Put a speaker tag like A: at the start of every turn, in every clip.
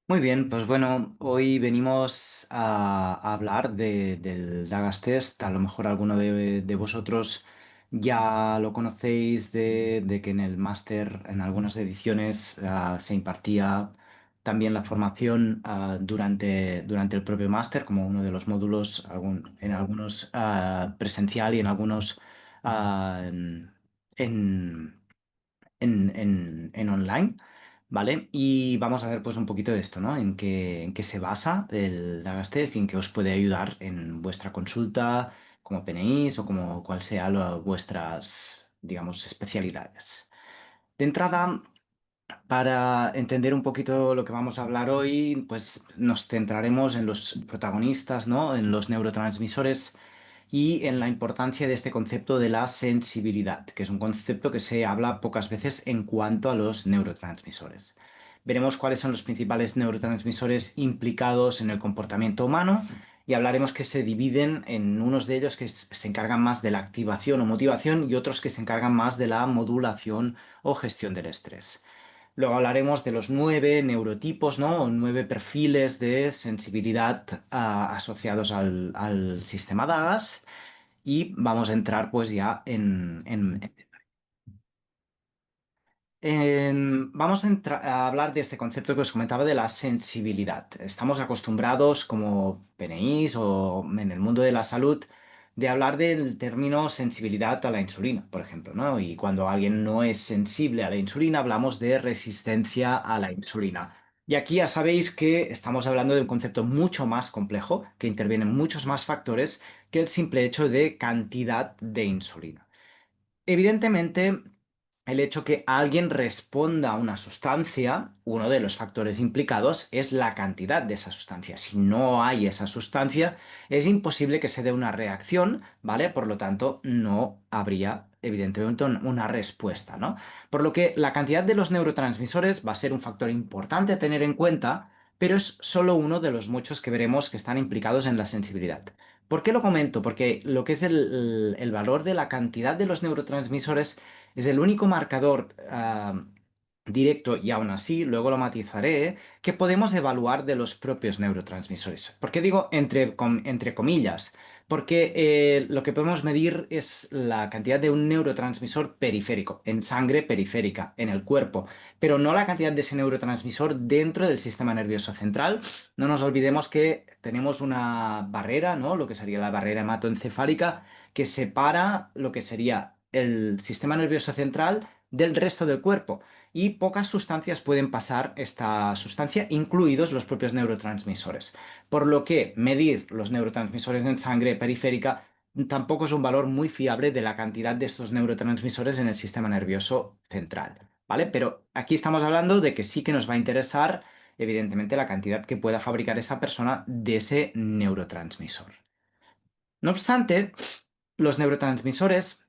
A: Muy bien, pues bueno, hoy venimos a hablar del Dagas Test. A lo mejor alguno de vosotros ya lo conocéis de que en el máster, en algunas ediciones, se impartía también la formación durante el propio máster, como uno de los módulos, en algunos presencial y en algunos ah, en, en online, ¿vale? Y vamos a ver pues un poquito de esto, ¿no? En qué se basa el Dagas Test y en qué os puede ayudar en vuestra consulta como PNIs o como cual sea vuestras, digamos, especialidades. De entrada, para entender un poquito lo que vamos a hablar hoy, pues nos centraremos en los protagonistas, ¿no? En los neurotransmisores y en la importancia de este concepto de la sensibilidad, que es un concepto que se habla pocas veces en cuanto a los neurotransmisores. Veremos cuáles son los principales neurotransmisores implicados en el comportamiento humano y hablaremos que se dividen en unos de ellos que se encargan más de la activación o motivación y otros que se encargan más de la modulación o gestión del estrés. Luego hablaremos de los 9 neurotipos, ¿no? O 9 perfiles de sensibilidad asociados al sistema DAGAS y vamos a entrar pues ya vamos a hablar de este concepto que os comentaba de la sensibilidad. Estamos acostumbrados como PNIs o en el mundo de la salud de hablar del término sensibilidad a la insulina, por ejemplo, ¿no? Y cuando alguien no es sensible a la insulina, hablamos de resistencia a la insulina. Y aquí ya sabéis que estamos hablando de un concepto mucho más complejo, que intervienen muchos más factores que el simple hecho de cantidad de insulina. Evidentemente, el hecho que alguien responda a una sustancia, uno de los factores implicados es la cantidad de esa sustancia. Si no hay esa sustancia, es imposible que se dé una reacción, ¿vale? Por lo tanto, no habría, evidentemente, una respuesta, ¿no? Por lo que la cantidad de los neurotransmisores va a ser un factor importante a tener en cuenta, pero es solo uno de los muchos que veremos que están implicados en la sensibilidad. ¿Por qué lo comento? Porque lo que es el valor de la cantidad de los neurotransmisores es el único marcador directo, y aún así, luego lo matizaré, que podemos evaluar de los propios neurotransmisores. ¿Por qué digo entre comillas? Porque lo que podemos medir es la cantidad de un neurotransmisor periférico, en sangre periférica, en el cuerpo, pero no la cantidad de ese neurotransmisor dentro del sistema nervioso central. No nos olvidemos que tenemos una barrera, ¿no? Lo que sería la barrera hematoencefálica, que separa lo que sería el sistema nervioso central del resto del cuerpo. Y pocas sustancias pueden pasar esta sustancia, incluidos los propios neurotransmisores. Por lo que medir los neurotransmisores en sangre periférica tampoco es un valor muy fiable de la cantidad de estos neurotransmisores en el sistema nervioso central. ¿Vale? Pero aquí estamos hablando de que sí que nos va a interesar evidentemente la cantidad que pueda fabricar esa persona de ese neurotransmisor. No obstante, los neurotransmisores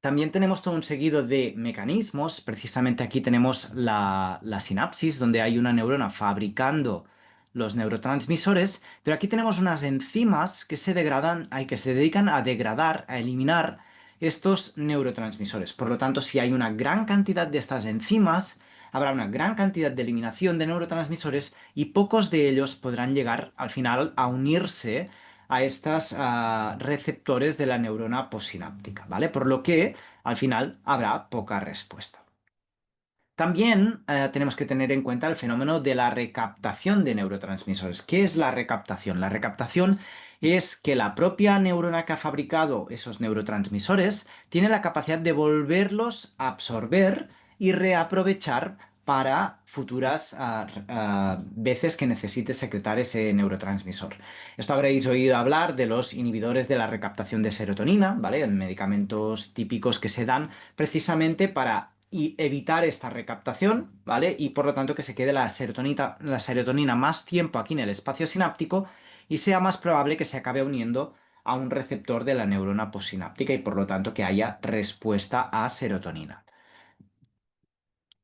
A: también tenemos todo un seguido de mecanismos. Precisamente aquí tenemos la sinapsis, donde hay una neurona fabricando los neurotransmisores, pero aquí tenemos unas enzimas que se degradan, que se dedican a degradar, a eliminar estos neurotransmisores. Por lo tanto, si hay una gran cantidad de estas enzimas, habrá una gran cantidad de eliminación de neurotransmisores y pocos de ellos podrán llegar al final a unirse a estas receptores de la neurona postsináptica, ¿vale? Por lo que al final habrá poca respuesta. También tenemos que tener en cuenta el fenómeno de la recaptación de neurotransmisores. ¿Qué es la recaptación? La recaptación es que la propia neurona que ha fabricado esos neurotransmisores tiene la capacidad de volverlos a absorber y reaprovechar para futuras veces que necesite secretar ese neurotransmisor. Esto habréis oído hablar de los inhibidores de la recaptación de serotonina, ¿vale? Medicamentos típicos que se dan precisamente para evitar esta recaptación, ¿vale? Y por lo tanto que se quede la serotonina más tiempo aquí en el espacio sináptico y sea más probable que se acabe uniendo a un receptor de la neurona postsináptica y por lo tanto que haya respuesta a serotonina.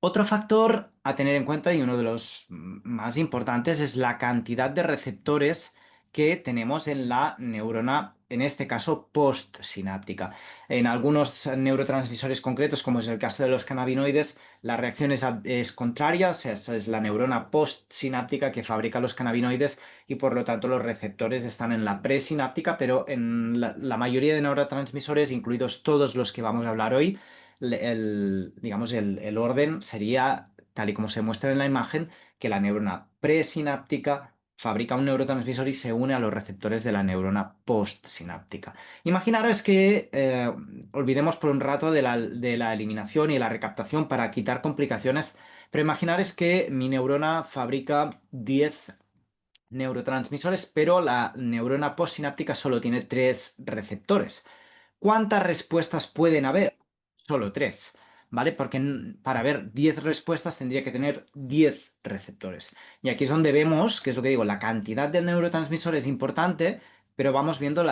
A: Otro factor a tener en cuenta y uno de los más importantes es la cantidad de receptores que tenemos en la neurona, en este caso postsináptica. En algunos neurotransmisores concretos, como es el caso de los cannabinoides, la reacción es contraria, o sea, esa es la neurona postsináptica que fabrica los cannabinoides y por lo tanto los receptores están en la presináptica, pero en la mayoría de neurotransmisores, incluidos todos los que vamos a hablar hoy, digamos, el orden sería, tal y como se muestra en la imagen, que la neurona presináptica fabrica un neurotransmisor y se une a los receptores de la neurona postsináptica. Imaginaros que olvidemos por un rato de la eliminación y la recaptación para quitar complicaciones, pero imaginaros que mi neurona fabrica 10 neurotransmisores, pero la neurona postsináptica solo tiene 3 receptores. ¿Cuántas respuestas pueden haber? Solo 3, ¿vale? Porque para ver 10 respuestas tendría que tener 10 receptores. Y aquí es donde vemos, que es lo que digo, la cantidad de neurotransmisor es importante, pero vamos viendo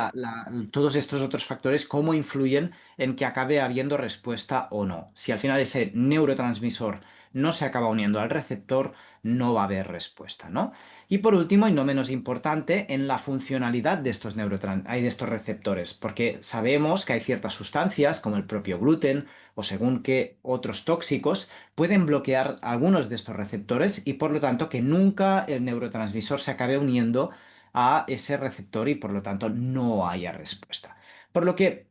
A: todos estos otros factores cómo influyen en que acabe habiendo respuesta o no. Si al final ese neurotransmisor no se acaba uniendo al receptor, no va a haber respuesta, ¿no? Y por último, y no menos importante, en la funcionalidad de de estos receptores, porque sabemos que hay ciertas sustancias, como el propio gluten o según qué otros tóxicos, pueden bloquear algunos de estos receptores y por lo tanto que nunca el neurotransmisor se acabe uniendo a ese receptor y por lo tanto no haya respuesta. Por lo que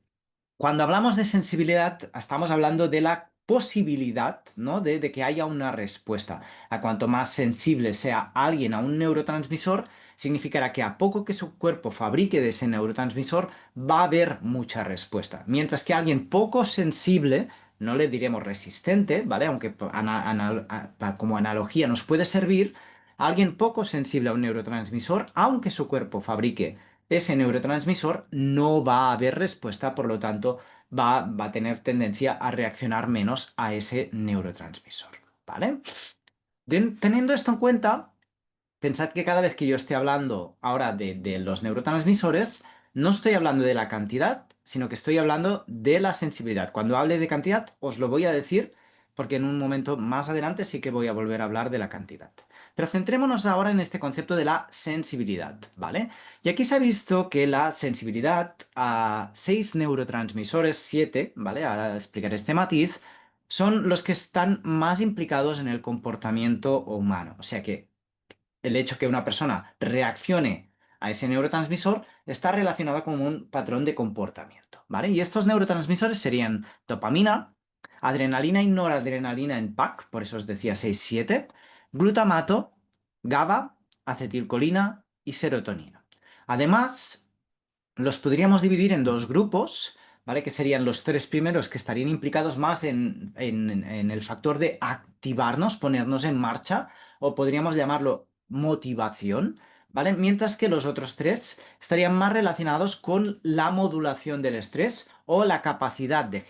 A: cuando hablamos de sensibilidad, estamos hablando de la posibilidad, ¿no? de que haya una respuesta. A cuanto más sensible sea alguien a un neurotransmisor, significará que a poco que su cuerpo fabrique de ese neurotransmisor, va a haber mucha respuesta. Mientras que alguien poco sensible, no le diremos resistente, ¿vale? Aunque como analogía nos puede servir, alguien poco sensible a un neurotransmisor, aunque su cuerpo fabrique ese neurotransmisor, no va a haber respuesta, por lo tanto, va a tener tendencia a reaccionar menos a ese neurotransmisor, ¿vale? Teniendo esto en cuenta, pensad que cada vez que yo esté hablando ahora de los neurotransmisores, no estoy hablando de la cantidad, sino que estoy hablando de la sensibilidad. Cuando hable de cantidad, os lo voy a decir, porque en un momento más adelante sí que voy a volver a hablar de la cantidad. Pero centrémonos ahora en este concepto de la sensibilidad, ¿vale? Y aquí se ha visto que la sensibilidad a 6 neurotransmisores, 7, ¿vale? Ahora explicaré este matiz, son los que están más implicados en el comportamiento humano. O sea que el hecho que una persona reaccione a ese neurotransmisor está relacionado con un patrón de comportamiento, ¿vale? Y estos neurotransmisores serían dopamina, adrenalina y noradrenalina en PAC, por eso os decía 6-7, glutamato, GABA, acetilcolina y serotonina. Además, los podríamos dividir en dos grupos, ¿vale? Que serían los 3 primeros que estarían implicados más en el factor de activarnos, ponernos en marcha, o podríamos llamarlo motivación, ¿vale? Mientras que los otros 3 estarían más relacionados con la modulación del estrés o la capacidad de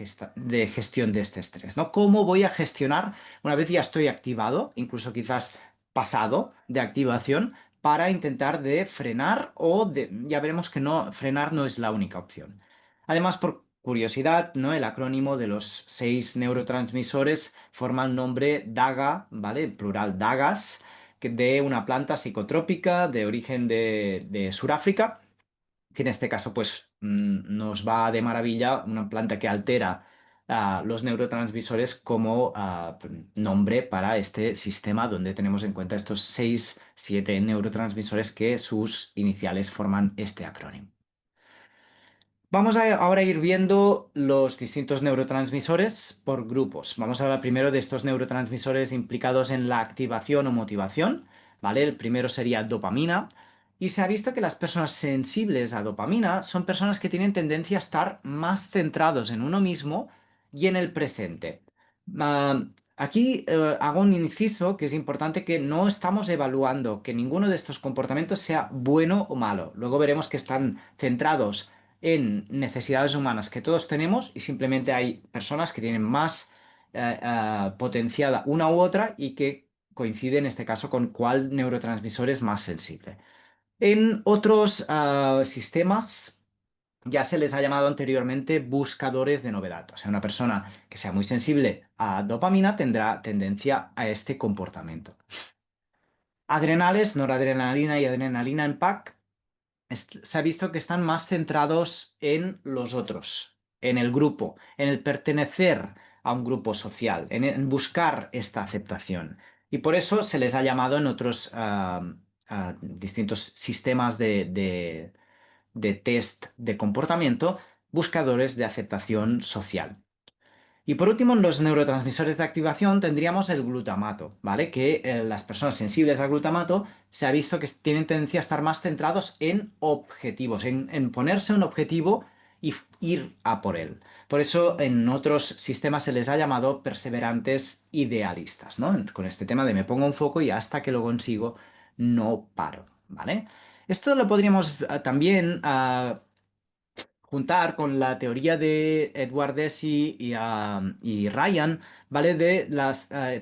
A: gestión de este estrés, ¿no? ¿Cómo voy a gestionar una vez ya estoy activado, incluso quizás pasado de activación? Para intentar de frenar ya veremos que no, frenar no es la única opción. Además, por curiosidad, ¿no? El acrónimo de los 6 neurotransmisores forma el nombre DAGA, ¿vale? En plural DAGAS, de una planta psicotrópica de origen de Sudáfrica, que en este caso pues nos va de maravilla, una planta que altera los neurotransmisores como nombre para este sistema donde tenemos en cuenta estos 6-7 neurotransmisores que sus iniciales forman este acrónimo. Vamos a ahora ir viendo los distintos neurotransmisores por grupos. Vamos a hablar primero de estos neurotransmisores implicados en la activación o motivación, ¿vale? El primero sería dopamina. Y se ha visto que las personas sensibles a dopamina son personas que tienen tendencia a estar más centrados en uno mismo y en el presente. Aquí hago un inciso que es importante, que no estamos evaluando que ninguno de estos comportamientos sea bueno o malo. Luego veremos que están centrados en necesidades humanas que todos tenemos y simplemente hay personas que tienen más potenciada una u otra y que coincide en este caso con cuál neurotransmisor es más sensible. En otros sistemas ya se les ha llamado anteriormente buscadores de novedad. O sea, una persona que sea muy sensible a dopamina tendrá tendencia a este comportamiento. Adrenales, noradrenalina y adrenalina en PAC se ha visto que están más centrados en los otros, en el grupo, en el pertenecer a un grupo social, en buscar esta aceptación. Y por eso se les ha llamado en otros distintos sistemas de test de comportamiento buscadores de aceptación social. Y por último, en los neurotransmisores de activación tendríamos el glutamato, ¿vale? Que las personas sensibles al glutamato se ha visto que tienen tendencia a estar más centrados en objetivos, en ponerse un objetivo y ir a por él. Por eso en otros sistemas se les ha llamado perseverantes idealistas, ¿no? Con este tema de me pongo un foco y hasta que lo consigo no paro, ¿vale? Esto lo podríamos también juntar con la teoría de Edward Deci y Ryan, ¿vale? De la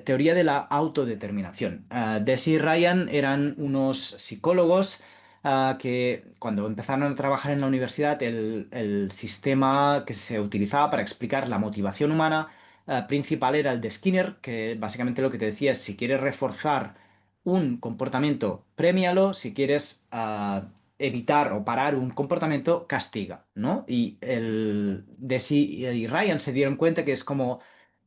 A: teoría de la autodeterminación. Deci y Ryan eran unos psicólogos que cuando empezaron a trabajar en la universidad, el sistema que se utilizaba para explicar la motivación humana principal era el de Skinner, que básicamente lo que te decía es si quieres reforzar un comportamiento, premialo, si quieres evitar o parar un comportamiento, castiga, ¿no? Y Desi y Ryan se dieron cuenta que es como,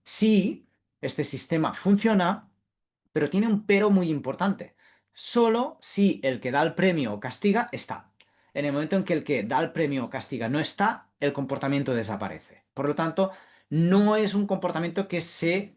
A: sí, este sistema funciona, pero tiene un pero muy importante. Solo si el que da el premio o castiga está. En el momento en que el que da el premio o castiga no está, el comportamiento desaparece. Por lo tanto, no es un comportamiento que se,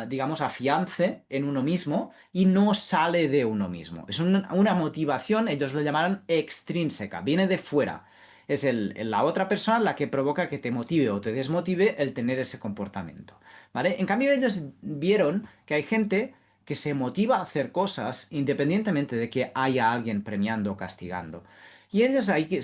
A: digamos, afiance en uno mismo y no sale de uno mismo. Es una motivación, ellos lo llamaron extrínseca, viene de fuera. Es la otra persona la que provoca que te motive o te desmotive el tener ese comportamiento. ¿Vale? En cambio, ellos vieron que hay gente que se motiva a hacer cosas independientemente de que haya alguien premiando o castigando. Y ellos ahí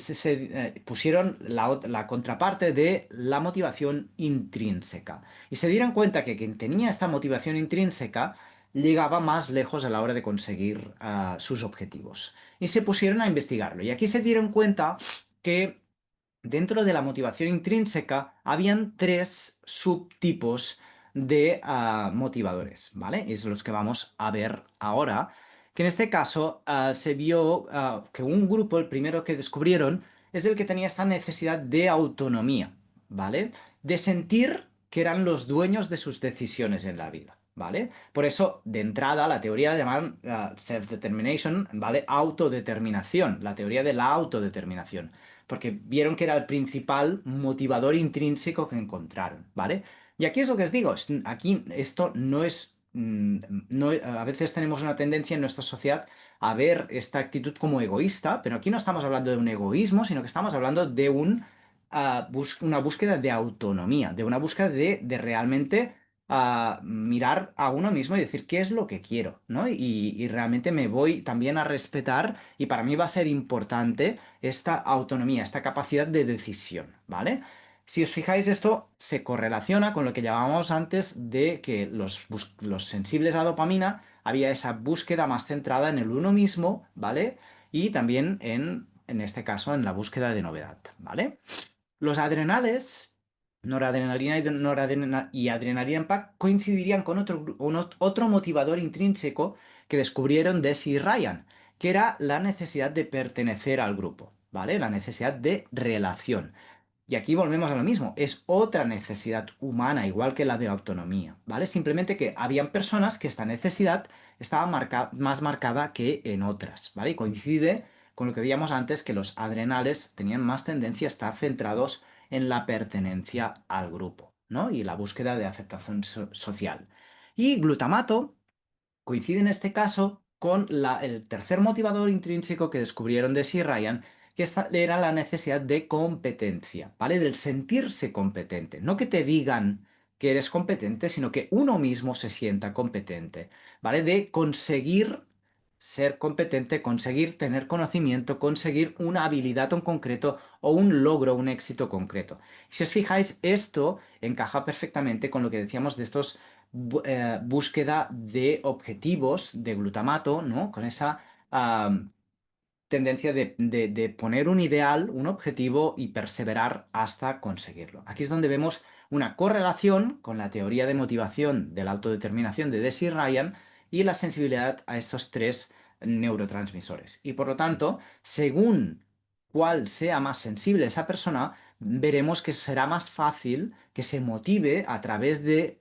A: pusieron la contraparte de la motivación intrínseca. Y se dieron cuenta que quien tenía esta motivación intrínseca llegaba más lejos a la hora de conseguir sus objetivos. Y se pusieron a investigarlo. Y aquí se dieron cuenta que dentro de la motivación intrínseca habían tres subtipos de motivadores, ¿vale? Es los que vamos a ver ahora, que en este caso se vio que un grupo, el primero que descubrieron, es el que tenía esta necesidad de autonomía, ¿vale? De sentir que eran los dueños de sus decisiones en la vida, ¿vale? Por eso, de entrada, la teoría la llamaban self-determination, ¿vale? Autodeterminación, la teoría de la autodeterminación porque vieron que era el principal motivador intrínseco que encontraron, ¿vale? Y aquí es lo que os digo, aquí esto no es... No, a veces tenemos una tendencia en nuestra sociedad a ver esta actitud como egoísta, pero aquí no estamos hablando de un egoísmo, sino que estamos hablando de una búsqueda de autonomía, de una búsqueda de realmente mirar a uno mismo y decir qué es lo que quiero, ¿no? Y realmente me voy también a respetar y para mí va a ser importante esta autonomía, esta capacidad de decisión, ¿vale? Si os fijáis, esto se correlaciona con lo que llamábamos antes de que los sensibles a dopamina había esa búsqueda más centrada en el uno mismo, ¿vale? Y también en este caso, en la búsqueda de novedad, ¿vale? Los adrenales, noradrenalina y adrenalina en PAC, coincidirían con otro motivador intrínseco que descubrieron Desi y Ryan, que era la necesidad de pertenecer al grupo, ¿vale? La necesidad de relación. Y aquí volvemos a lo mismo, es otra necesidad humana, igual que la de autonomía, ¿vale? Simplemente que habían personas que esta necesidad estaba más marcada que en otras, ¿vale? Y coincide con lo que veíamos antes, que los adrenales tenían más tendencia a estar centrados en la pertenencia al grupo, ¿no? Y la búsqueda de aceptación social. Y glutamato coincide en este caso con el tercer motivador intrínseco que descubrieron de C. Ryan, que esta era la necesidad de competencia, ¿vale? Del sentirse competente. No que te digan que eres competente, sino que uno mismo se sienta competente, ¿vale? De conseguir ser competente, conseguir tener conocimiento, conseguir una habilidad en concreto o un logro, un éxito concreto. Si os fijáis, esto encaja perfectamente con lo que decíamos de estos búsqueda de objetivos de glutamato, ¿no? Con esa tendencia de poner un ideal, un objetivo y perseverar hasta conseguirlo. Aquí es donde vemos una correlación con la teoría de motivación de la autodeterminación de Desi Ryan y la sensibilidad a estos tres neurotransmisores. Y por lo tanto, según cuál sea más sensible esa persona, veremos que será más fácil que se motive a través de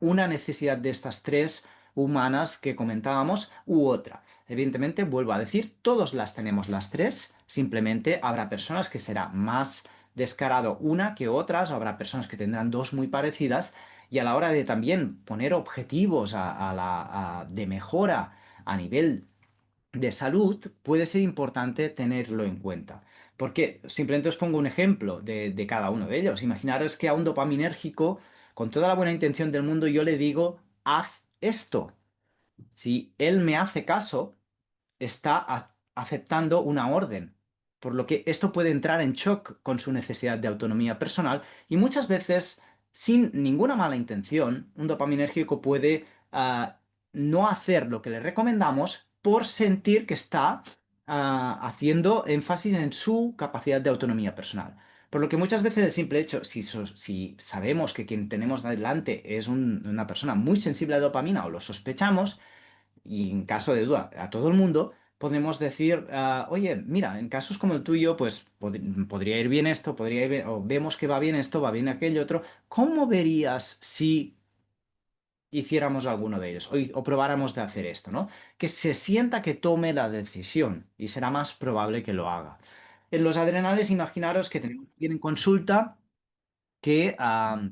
A: una necesidad de estas tres humanas que comentábamos u otra. Evidentemente, vuelvo a decir, todos las tenemos las tres, simplemente habrá personas que será más descarado una que otras, o habrá personas que tendrán dos muy parecidas, y a la hora de también poner objetivos de mejora a nivel de salud, puede ser importante tenerlo en cuenta. Porque simplemente os pongo un ejemplo de cada uno de ellos. Imaginaros que a un dopaminérgico, con toda la buena intención del mundo, yo le digo, haz esto. Si él me hace caso, está aceptando una orden. Por lo que esto puede entrar en shock con su necesidad de autonomía personal y muchas veces, sin ninguna mala intención, un dopaminérgico puede no hacer lo que le recomendamos por sentir que está haciendo énfasis en su capacidad de autonomía personal. Por lo que muchas veces el simple hecho, si sabemos que quien tenemos delante es una persona muy sensible a dopamina o lo sospechamos, y en caso de duda a todo el mundo, podemos decir, oye, mira, en casos como el tuyo, pues podría ir bien esto, podría ir bien, o vemos que va bien esto, va bien aquello otro. ¿Cómo verías si hiciéramos alguno de ellos o probáramos de hacer esto, ¿no? Que se sienta que tome la decisión y será más probable que lo haga. En los adrenales, imaginaros que tenemos que ir en consulta que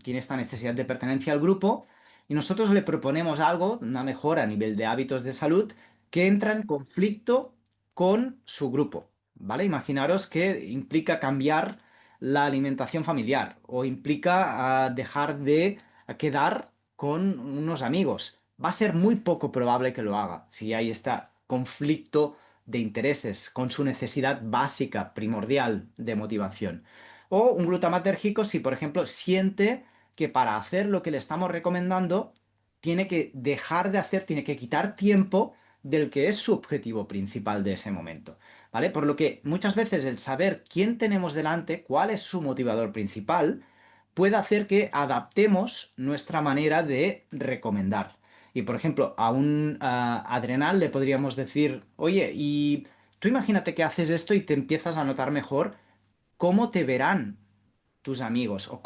A: tiene esta necesidad de pertenencia al grupo y nosotros le proponemos algo, una mejora a nivel de hábitos de salud, que entra en conflicto con su grupo, ¿vale? Imaginaros que implica cambiar la alimentación familiar o implica dejar de quedar con unos amigos. Va a ser muy poco probable que lo haga si hay este conflicto de intereses con su necesidad básica, primordial de motivación. O un glutamatérgico si, por ejemplo, siente que para hacer lo que le estamos recomendando, tiene que dejar de hacer, tiene que quitar tiempo del que es su objetivo principal de ese momento, ¿vale? Por lo que muchas veces el saber quién tenemos delante, cuál es su motivador principal, puede hacer que adaptemos nuestra manera de recomendar. Y por ejemplo, a un adrenal le podríamos decir, oye, y tú imagínate que haces esto y te empiezas a notar mejor. ¿Cómo te verán tus amigos? ¿O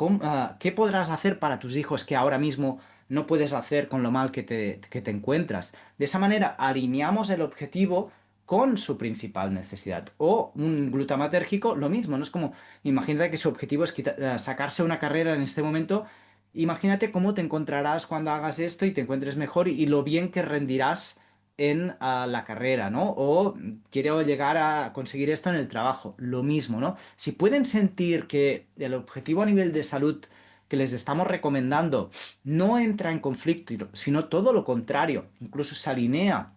A: qué podrás hacer para tus hijos que ahora mismo no puedes hacer con lo mal que te encuentras? De esa manera alineamos el objetivo con su principal necesidad. O un glutamatérgico, lo mismo, no es como, imagínate que su objetivo es sacarse una carrera en este momento. Imagínate cómo te encontrarás cuando hagas esto y te encuentres mejor y lo bien que rendirás en la carrera, ¿no? O quiero llegar a conseguir esto en el trabajo, lo mismo, ¿no? Si pueden sentir que el objetivo a nivel de salud que les estamos recomendando no entra en conflicto, sino todo lo contrario, incluso se alinea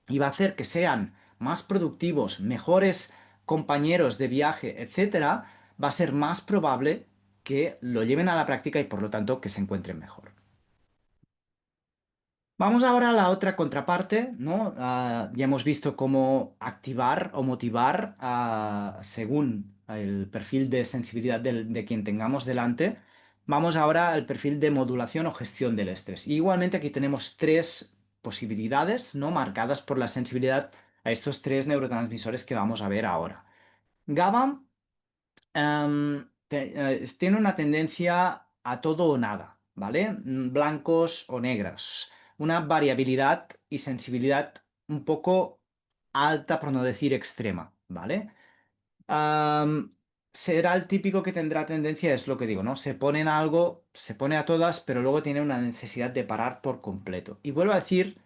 A: y va a hacer que sean más productivos, mejores compañeros de viaje, etcétera, va a ser más probable que lo lleven a la práctica y por lo tanto que se encuentren mejor. Vamos ahora a la otra contraparte, ¿no? Ya hemos visto cómo activar o motivar según el perfil de sensibilidad de quien tengamos delante. Vamos ahora al perfil de modulación o gestión del estrés. Y igualmente aquí tenemos tres posibilidades, ¿no? Marcadas por la sensibilidad a estos tres neurotransmisores que vamos a ver ahora. GABA tiene una tendencia a todo o nada, ¿vale? Blancos o negros. Una variabilidad y sensibilidad un poco alta, por no decir extrema, ¿vale? Am, Será el típico que tendrá tendencia, es lo que digo, ¿no? Se pone en algo, se pone a todas, pero luego tiene una necesidad de parar por completo. Y vuelvo a decir,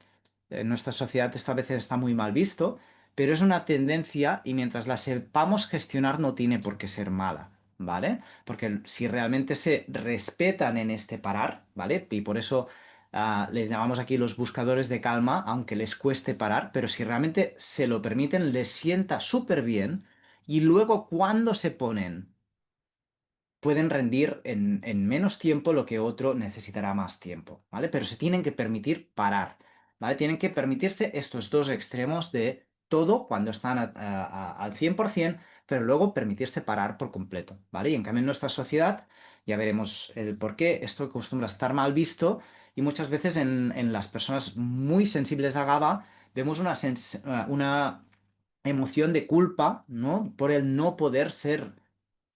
A: en nuestra sociedad esto a veces está muy mal visto, pero es una tendencia y mientras la sepamos gestionar no tiene por qué ser mala, ¿vale? Porque si realmente se respetan en este parar, ¿vale? Y por eso les llamamos aquí los buscadores de calma, aunque les cueste parar, pero si realmente se lo permiten, les sienta súper bien y luego cuando se ponen pueden rendir en menos tiempo lo que otro necesitará más tiempo, ¿vale? Pero se tienen que permitir parar, ¿vale? Tienen que permitirse estos dos extremos de todo cuando están al 100%, pero luego permitirse parar por completo, ¿vale? Y en cambio en nuestra sociedad, ya veremos el por qué, esto acostumbra a estar mal visto y muchas veces en las personas muy sensibles a GABA, vemos una emoción de culpa, ¿no? Por el no poder ser,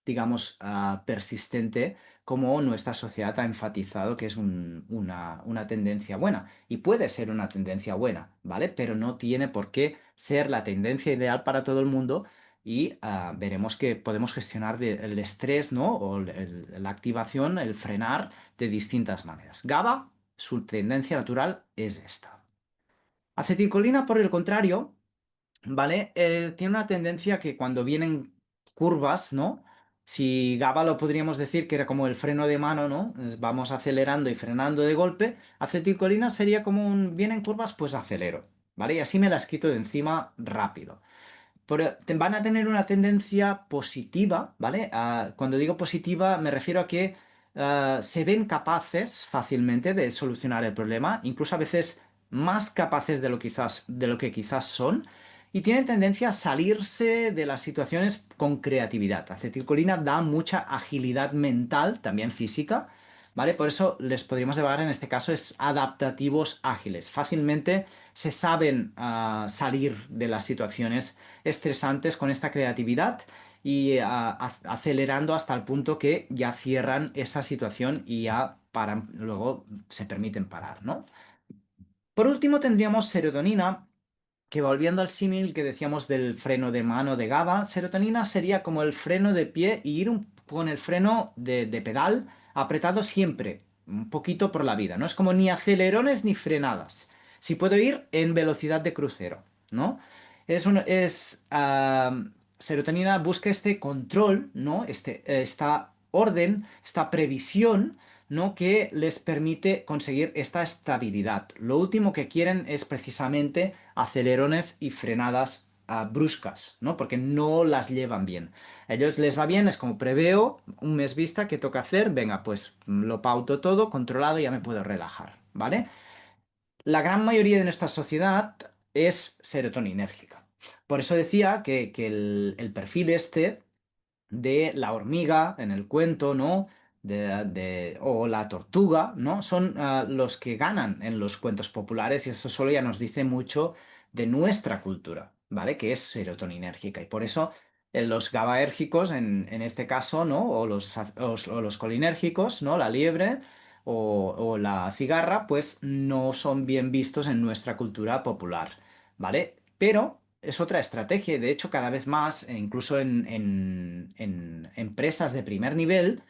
A: digamos, persistente, como nuestra sociedad ha enfatizado que es una tendencia buena. Y puede ser una tendencia buena, ¿vale? Pero no tiene por qué ser la tendencia ideal para todo el mundo. Y veremos que podemos gestionar el estrés, ¿no? O la activación, el frenar de distintas maneras. GABA, su tendencia natural es esta. Acetilcolina, por el contrario, ¿vale? Tiene una tendencia que cuando vienen curvas, ¿no? Si GABA lo podríamos decir que era como el freno de mano, ¿no? Vamos acelerando y frenando de golpe. Acetilcolina sería como vienen curvas, pues acelero, ¿vale? Y así me las quito de encima rápido van a tener una tendencia positiva, ¿vale? Cuando digo positiva me refiero a que se ven capaces fácilmente de solucionar el problema, incluso a veces más capaces de lo que quizás son, y tienen tendencia a salirse de las situaciones con creatividad. Acetilcolina da mucha agilidad mental, también física, ¿vale? Por eso les podríamos llevar en este caso es adaptativos ágiles. Fácilmente se saben salir de las situaciones estresantes con esta creatividad y acelerando hasta el punto que ya cierran esa situación y ya paran, luego se permiten parar, ¿no? Por último tendríamos serotonina, que volviendo al símil que decíamos del freno de mano de GABA, serotonina sería como el freno de pie y ir con el freno de pedal apretado siempre, un poquito por la vida. No es como ni acelerones ni frenadas. Si puedo ir en velocidad de crucero, ¿no? Serotonina busca este control, ¿no? Esta orden, esta previsión, ¿no? Que les permite conseguir esta estabilidad. Lo último que quieren es precisamente acelerones y frenadas bruscas, ¿no? Porque no las llevan bien. A ellos les va bien, es como preveo un mes vista, ¿qué toca hacer? Venga, pues lo pauto todo, controlado, ya me puedo relajar, ¿vale? La gran mayoría de nuestra sociedad es serotoninérgica. Por eso decía que el perfil este de la hormiga en el cuento, ¿no? O la tortuga, ¿no? Son los que ganan en los cuentos populares y esto solo ya nos dice mucho de nuestra cultura, ¿vale? Que es serotoninérgica y por eso los GABAérgicos en este caso, ¿no? O los colinérgicos, ¿no? La liebre o la cigarra, pues no son bien vistos en nuestra cultura popular, ¿vale? Pero es otra estrategia y de hecho cada vez más, incluso en empresas de primer nivel,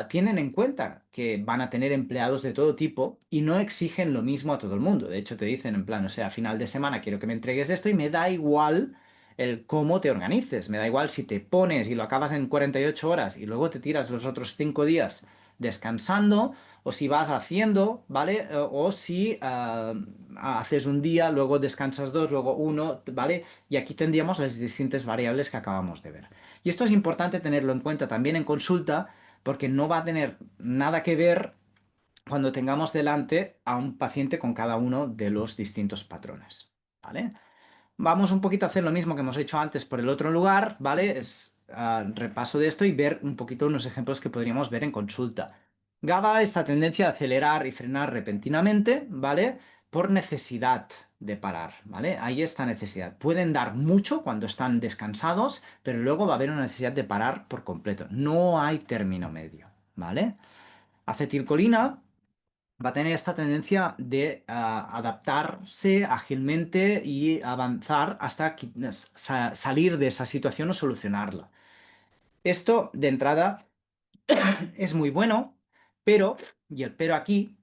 A: tienen en cuenta que van a tener empleados de todo tipo y no exigen lo mismo a todo el mundo. De hecho, te dicen en plan, o sea, a final de semana quiero que me entregues esto y me da igual el cómo te organices. Me da igual si te pones y lo acabas en 48 horas y luego te tiras los otros 5 días descansando o si vas haciendo, ¿vale? O si haces un día, luego descansas dos, luego uno, ¿vale? Y aquí tendríamos las distintas variables que acabamos de ver. Y esto es importante tenerlo en cuenta también en consulta porque no va a tener nada que ver cuando tengamos delante a un paciente con cada uno de los distintos patrones, ¿vale? Vamos un poquito a hacer lo mismo que hemos hecho antes por el otro lugar, ¿vale? Es repaso de esto y ver un poquito unos ejemplos que podríamos ver en consulta. GABA, esta tendencia a acelerar y frenar repentinamente, ¿vale? Por necesidad de parar, ¿vale? Hay esta necesidad. Pueden dar mucho cuando están descansados, pero luego va a haber una necesidad de parar por completo. No hay término medio, ¿vale? Acetilcolina va a tener esta tendencia de adaptarse ágilmente y avanzar hasta salir de esa situación o solucionarla. Esto, de entrada, es muy bueno, pero, y el pero aquí,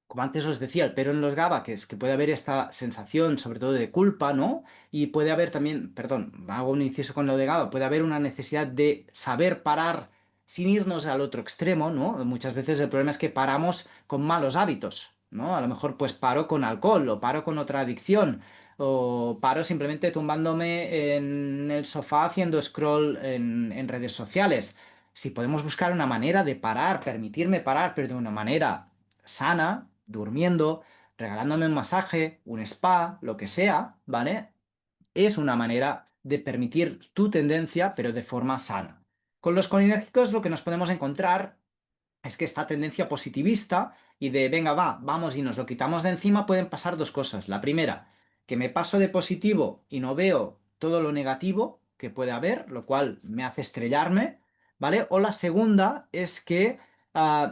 A: como antes os decía, el pero en los GABA, que es que puede haber esta sensación, sobre todo de culpa, ¿no? Y puede haber también, perdón, hago un inciso con lo de GABA, puede haber una necesidad de saber parar sin irnos al otro extremo, ¿no? Muchas veces el problema es que paramos con malos hábitos, ¿no? A lo mejor pues paro con alcohol o paro con otra adicción o paro simplemente tumbándome en el sofá haciendo scroll en redes sociales. Si podemos buscar una manera de parar, permitirme parar, pero de una manera sana, durmiendo, regalándome un masaje, un spa, lo que sea, ¿vale? Es una manera de permitir tu tendencia, pero de forma sana. Con los colinérgicos lo que nos podemos encontrar es que esta tendencia positivista y de venga, va, vamos y nos lo quitamos de encima, pueden pasar dos cosas. La primera, que me paso de positivo y no veo todo lo negativo que puede haber, lo cual me hace estrellarme, ¿vale? O la segunda es que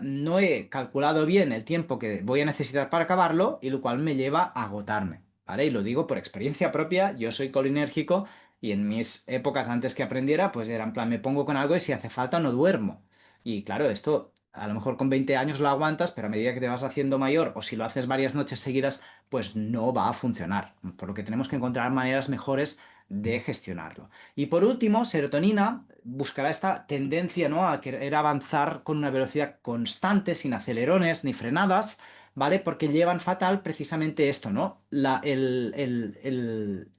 A: no he calculado bien el tiempo que voy a necesitar para acabarlo y lo cual me lleva a agotarme, ¿vale? Y lo digo por experiencia propia, yo soy colinérgico y en mis épocas antes que aprendiera, pues era en plan, me pongo con algo y si hace falta no duermo. Y claro, esto a lo mejor con 20 años lo aguantas, pero a medida que te vas haciendo mayor o si lo haces varias noches seguidas, pues no va a funcionar. Por lo que tenemos que encontrar maneras mejores de gestionarlo. Y por último, serotonina buscará esta tendencia, ¿no?, a querer avanzar con una velocidad constante, sin acelerones ni frenadas, ¿vale? Porque llevan fatal precisamente esto, ¿no? El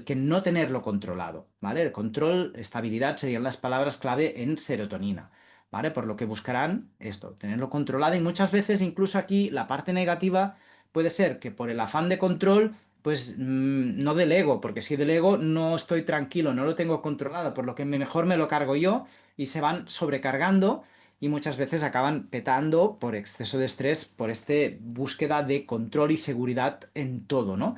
A: que no tenerlo controlado, ¿vale? El control, estabilidad serían las palabras clave en serotonina. ¿Vale? Por lo que buscarán esto, tenerlo controlado y muchas veces incluso aquí la parte negativa puede ser que por el afán de control pues no delego, porque si delego no estoy tranquilo, no lo tengo controlado, por lo que mejor me lo cargo yo y se van sobrecargando y muchas veces acaban petando por exceso de estrés, por esta búsqueda de control y seguridad en todo, ¿no?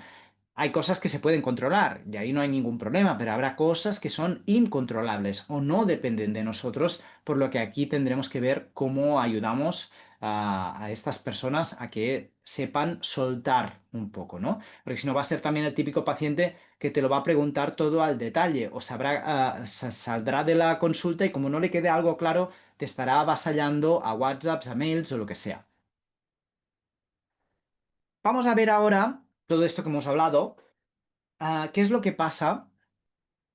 A: Hay cosas que se pueden controlar y ahí no hay ningún problema, pero habrá cosas que son incontrolables o no dependen de nosotros, por lo que aquí tendremos que ver cómo ayudamos a estas personas a que sepan soltar un poco, ¿no? Porque si no va a ser también el típico paciente que te lo va a preguntar todo al detalle o sabrá, saldrá de la consulta y como no le quede algo claro, te estará avasallando a WhatsApps, a mails o lo que sea. Vamos a ver ahora todo esto que hemos hablado. ¿Qué es lo que pasa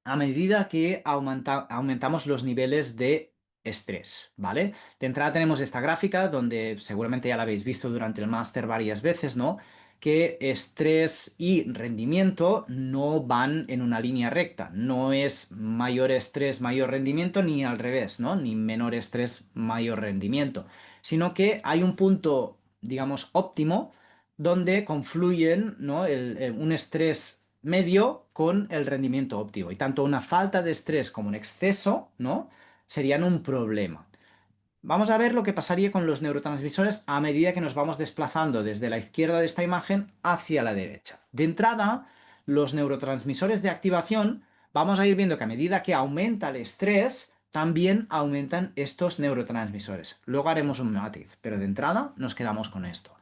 A: a medida que aumentamos los niveles de estrés? ¿Vale? De entrada tenemos esta gráfica donde seguramente ya la habéis visto durante el máster varias veces, ¿no? Que estrés y rendimiento no van en una línea recta. No es mayor estrés, mayor rendimiento, ni al revés, ¿no? Ni menor estrés, mayor rendimiento. Sino que hay un punto, digamos, óptimo donde confluyen, ¿no?, un estrés medio con el rendimiento óptimo. Y tanto una falta de estrés como un exceso, ¿no?, serían un problema. Vamos a ver lo que pasaría con los neurotransmisores a medida que nos vamos desplazando desde la izquierda de esta imagen hacia la derecha. De entrada, los neurotransmisores de activación, vamos a ir viendo que a medida que aumenta el estrés, también aumentan estos neurotransmisores. Luego haremos un matiz, pero de entrada nos quedamos con esto.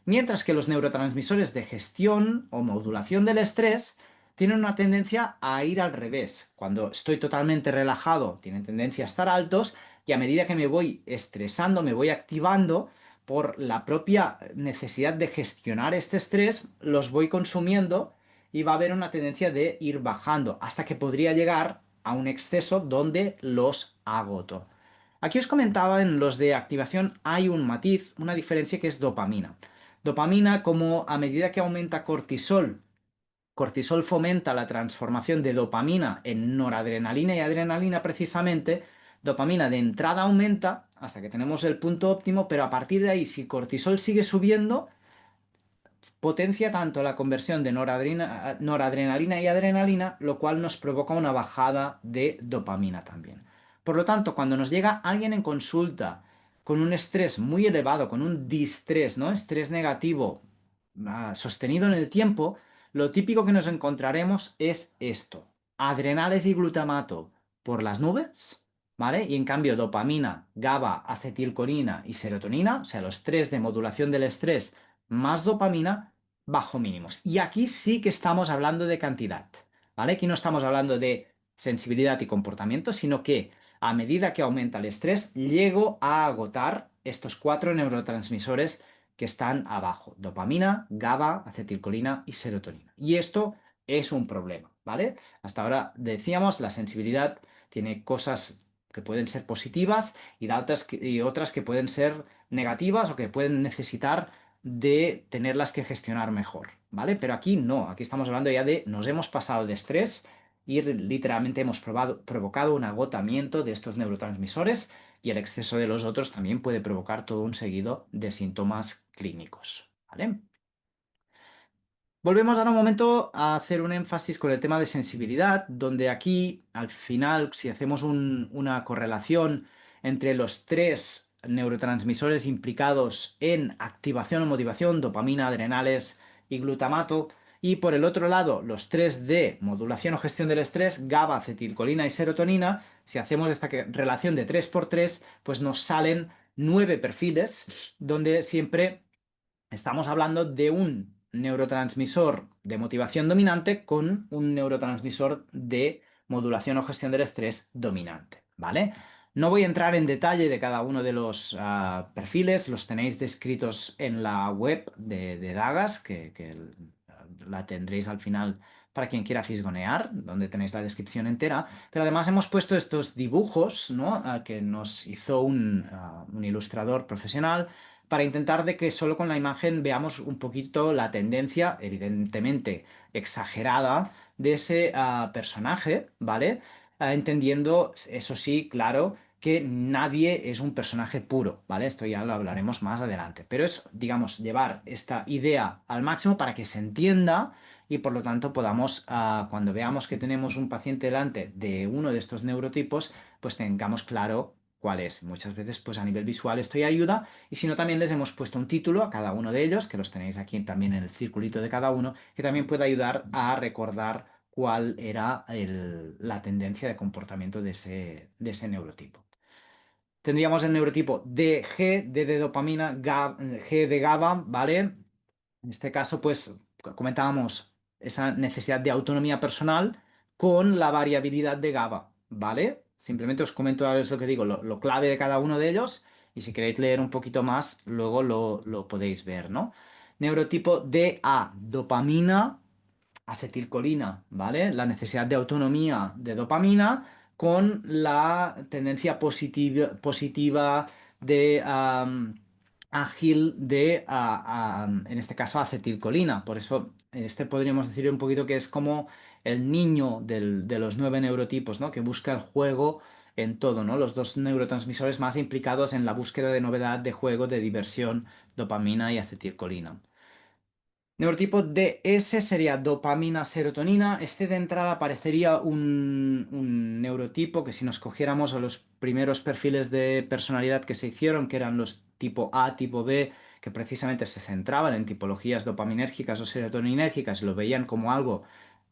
A: Mientras que los neurotransmisores de gestión o modulación del estrés tienen una tendencia a ir al revés. Cuando estoy totalmente relajado, tienen tendencia a estar altos y a medida que me voy estresando, me voy activando por la propia necesidad de gestionar este estrés, los voy consumiendo y va a haber una tendencia de ir bajando hasta que podría llegar a un exceso donde los agoto. Aquí os comentaba en los de activación hay un matiz, una diferencia que es dopamina. Dopamina, como a medida que aumenta cortisol, cortisol fomenta la transformación de dopamina en noradrenalina y adrenalina precisamente. Dopamina de entrada aumenta hasta que tenemos el punto óptimo, pero a partir de ahí, si cortisol sigue subiendo, potencia tanto la conversión de noradrenalina y adrenalina, lo cual nos provoca una bajada de dopamina también. Por lo tanto, cuando nos llega alguien en consulta con un estrés muy elevado, con un distrés, ¿no?, estrés negativo sostenido en el tiempo, lo típico que nos encontraremos es esto: adrenales y glutamato por las nubes, ¿vale? Y en cambio dopamina, GABA, acetilcolina y serotonina, o sea, los tres de modulación del estrés más dopamina, bajo mínimos. Y aquí sí que estamos hablando de cantidad, ¿vale? Aquí no estamos hablando de sensibilidad y comportamiento, sino que a medida que aumenta el estrés, llego a agotar estos cuatro neurotransmisores que están abajo: dopamina, GABA, acetilcolina y serotonina. Y esto es un problema, ¿vale? Hasta ahora decíamos, la sensibilidad tiene cosas que pueden ser positivas y otras que pueden ser negativas o que pueden necesitar de tenerlas que gestionar mejor, ¿vale? Pero aquí no, aquí estamos hablando ya de nos hemos pasado de estrés y literalmente hemos provocado un agotamiento de estos neurotransmisores y el exceso de los otros también puede provocar todo un seguido de síntomas clínicos, ¿vale? Volvemos ahora un momento a hacer un énfasis con el tema de sensibilidad, donde aquí, al final, si hacemos una correlación entre los tres neurotransmisores implicados en activación o motivación, dopamina, adrenales y glutamato, Y por el otro lado, los tres de modulación o gestión del estrés, GABA, acetilcolina y serotonina, si hacemos esta relación de 3 por 3, pues nos salen 9 perfiles donde siempre estamos hablando de un neurotransmisor de motivación dominante con un neurotransmisor de modulación o gestión del estrés dominante, ¿vale? No voy a entrar en detalle de cada uno de los perfiles, los tenéis descritos en la web de Dagas, la tendréis al final para quien quiera fisgonear, donde tenéis la descripción entera, pero además hemos puesto estos dibujos, ¿no? Que nos hizo un ilustrador profesional para intentar de que solo con la imagen veamos un poquito la tendencia, evidentemente exagerada, de ese personaje, ¿vale? Entendiendo, eso sí, claro, que nadie es un personaje puro, ¿vale? Esto ya lo hablaremos más adelante. Pero es, digamos, llevar esta idea al máximo para que se entienda y por lo tanto podamos, cuando veamos que tenemos un paciente delante de uno de estos neurotipos, pues tengamos claro cuál es. Muchas veces, pues a nivel visual esto ya ayuda y si no, también les hemos puesto un título a cada uno de ellos, que los tenéis aquí también en el circulito de cada uno, que también puede ayudar a recordar cuál era la tendencia de comportamiento de ese neurotipo. Tendríamos el neurotipo DG, D de dopamina, G de GABA, ¿vale? En este caso, pues comentábamos esa necesidad de autonomía personal con la variabilidad de GABA, ¿vale? Simplemente os comento a ver lo que digo, lo clave de cada uno de ellos y si queréis leer un poquito más, luego lo podéis ver, ¿no? Neurotipo DA, dopamina, acetilcolina, ¿vale? La necesidad de autonomía de dopamina con la tendencia positiva de ágil de, en este caso, acetilcolina. Por eso, este podríamos decir un poquito que es como el niño de los 9 neurotipos, ¿no? Que busca el juego en todo, ¿no? Los dos neurotransmisores más implicados en la búsqueda de novedad, de juego, de diversión, dopamina y acetilcolina. Neurotipo DS sería dopamina, serotonina. Este de entrada parecería un neurotipo que si nos cogiéramos a los primeros perfiles de personalidad que se hicieron, que eran los tipo A, tipo B, que precisamente se centraban en tipologías dopaminérgicas o serotoninérgicas, lo veían como algo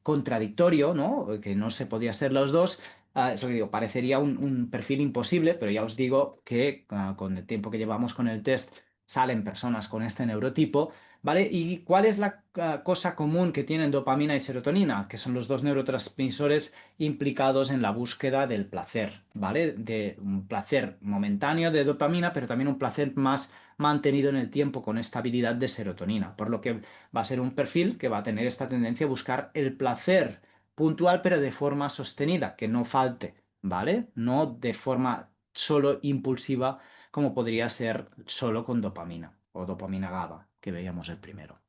A: contradictorio, ¿no? Que no se podía ser los dos. Es lo que digo, parecería un perfil imposible, pero ya os digo que con el tiempo que llevamos con el test salen personas con este neurotipo. ¿Vale? ¿Y cuál es la cosa común que tienen dopamina y serotonina? Que son los dos neurotransmisores implicados en la búsqueda del placer, ¿vale? De un placer momentáneo de dopamina, pero también un placer más mantenido en el tiempo con estabilidad de serotonina. Por lo que va a ser un perfil que va a tener esta tendencia a buscar el placer puntual, pero de forma sostenida, que no falte, ¿vale? No de forma solo impulsiva como podría ser solo con dopamina o dopamina GABA, que veíamos el primero.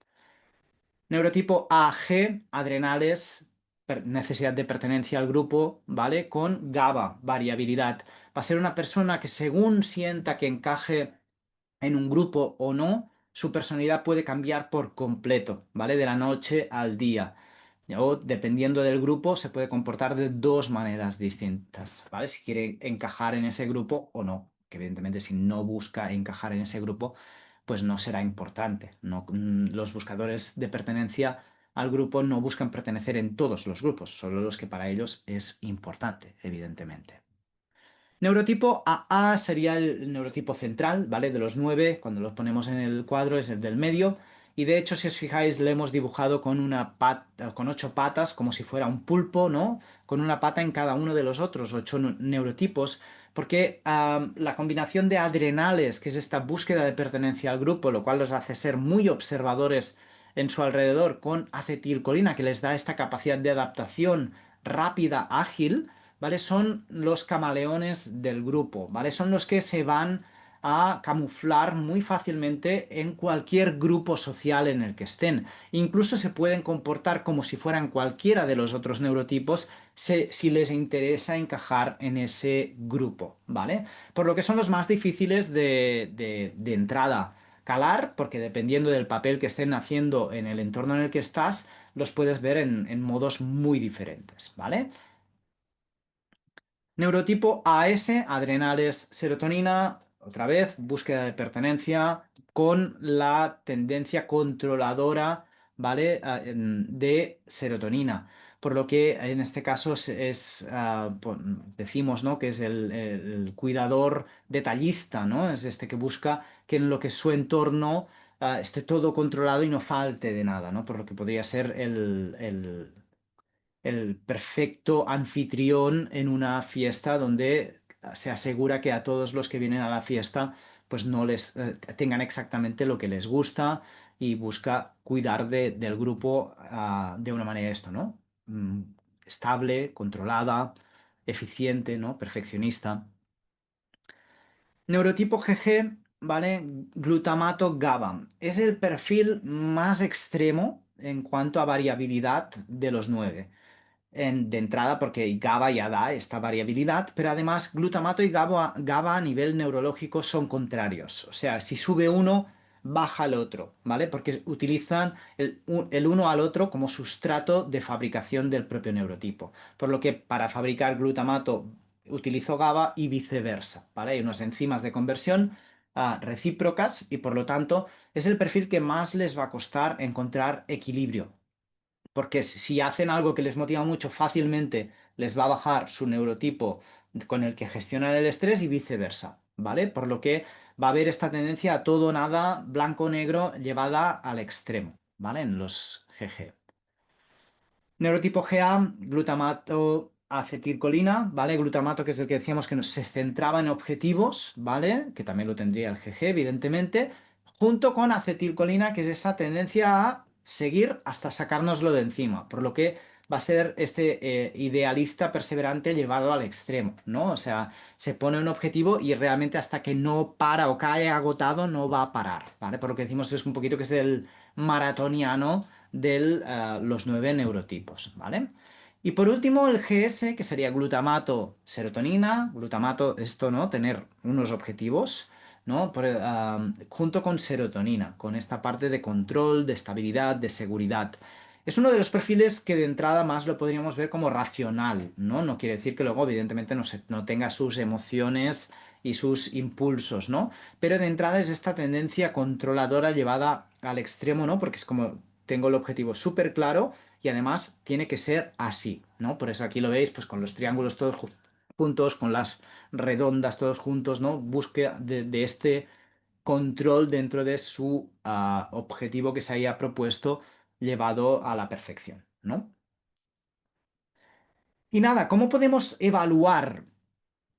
A: Neurotipo AG, adrenales, necesidad de pertenencia al grupo, ¿vale? Con GABA, variabilidad. Va a ser una persona que según sienta que encaje en un grupo o no, su personalidad puede cambiar por completo, ¿vale? De la noche al día. O dependiendo del grupo, se puede comportar de dos maneras distintas, ¿vale? Si quiere encajar en ese grupo o no. Que evidentemente si no busca encajar en ese grupo, pues no será importante. No, los buscadores de pertenencia al grupo no buscan pertenecer en todos los grupos, solo los que para ellos es importante, evidentemente. Neurotipo AA sería el neurotipo central, ¿vale? De los 9, cuando los ponemos en el cuadro es el del medio. Y de hecho, si os fijáis, le hemos dibujado con una pata, con 8 patas, como si fuera un pulpo, ¿no? Con una pata en cada uno de los otros 8 neurotipos, porque la combinación de adrenales, que es esta búsqueda de pertenencia al grupo, lo cual los hace ser muy observadores en su alrededor, con acetilcolina, que les da esta capacidad de adaptación rápida, ágil, ¿vale? Son los camaleones del grupo, ¿vale? Son los que se van a camuflar muy fácilmente en cualquier grupo social en el que estén. Incluso se pueden comportar como si fueran cualquiera de los otros neurotipos si les interesa encajar en ese grupo, ¿vale? Por lo que son los más difíciles de entrada. Calar, porque dependiendo del papel que estén haciendo en el entorno en el que estás, los puedes ver en modos muy diferentes, ¿vale? Neurotipo AS, adrenales, serotonina, otra vez, búsqueda de pertenencia con la tendencia controladora ¿vale? De serotonina. Por lo que en este caso decimos, ¿no? Que es el cuidador detallista, ¿no? Es este que busca que en lo que es su entorno esté todo controlado y no falte de nada, ¿no? Por lo que podría ser el perfecto anfitrión en una fiesta donde se asegura que a todos los que vienen a la fiesta pues no les tengan exactamente lo que les gusta y busca cuidar del grupo de una manera esto, ¿no? Mm, Estable, controlada, eficiente, ¿no? Perfeccionista. Neurotipo GG, ¿vale? Glutamato GABA. Es el perfil más extremo en cuanto a variabilidad de los nueve de entrada porque GABA ya da esta variabilidad, pero además glutamato y GABA a nivel neurológico son contrarios. O sea, si sube uno, baja el otro, ¿vale? Porque utilizan el uno al otro como sustrato de fabricación del propio neurotipo. Por lo que para fabricar glutamato utilizo GABA y viceversa, ¿vale? Hay unas enzimas de conversión recíprocas y por lo tanto es el perfil que más les va a costar encontrar equilibrio porque si hacen algo que les motiva mucho, fácilmente les va a bajar su neurotipo con el que gestionan el estrés y viceversa, ¿vale? Por lo que va a haber esta tendencia a todo nada blanco-negro llevada al extremo, ¿vale? En los GG. Neurotipo GA, glutamato, acetilcolina, ¿vale? Glutamato que es el que decíamos que se centraba en objetivos, ¿vale? Que también lo tendría el GG, evidentemente, junto con acetilcolina, que es esa tendencia a seguir hasta sacárnoslo de encima, por lo que va a ser este idealista perseverante llevado al extremo, ¿no? O sea, se pone un objetivo y realmente hasta que no para o cae agotado no va a parar, ¿vale? Por lo que decimos es un poquito que es el maratoniano de los nueve neurotipos, ¿vale? Y por último, el GS, que sería glutamato, serotonina, glutamato, esto, ¿no? Tener unos objetivos, ¿no? Junto con serotonina, con esta parte de control, de estabilidad, de seguridad. Es uno de los perfiles que de entrada más lo podríamos ver como racional, ¿no? No quiere decir que luego, evidentemente, no tenga sus emociones y sus impulsos, ¿no? Pero de entrada es esta tendencia controladora llevada al extremo, ¿no? Porque es como tengo el objetivo súper claro y además tiene que ser así, ¿no? Por eso aquí lo veis, pues con los triángulos todos juntos, con las redondas todos juntos, ¿no? Búsqueda de este control dentro de su objetivo que se haya propuesto llevado a la perfección, ¿no? Y nada, ¿cómo podemos evaluar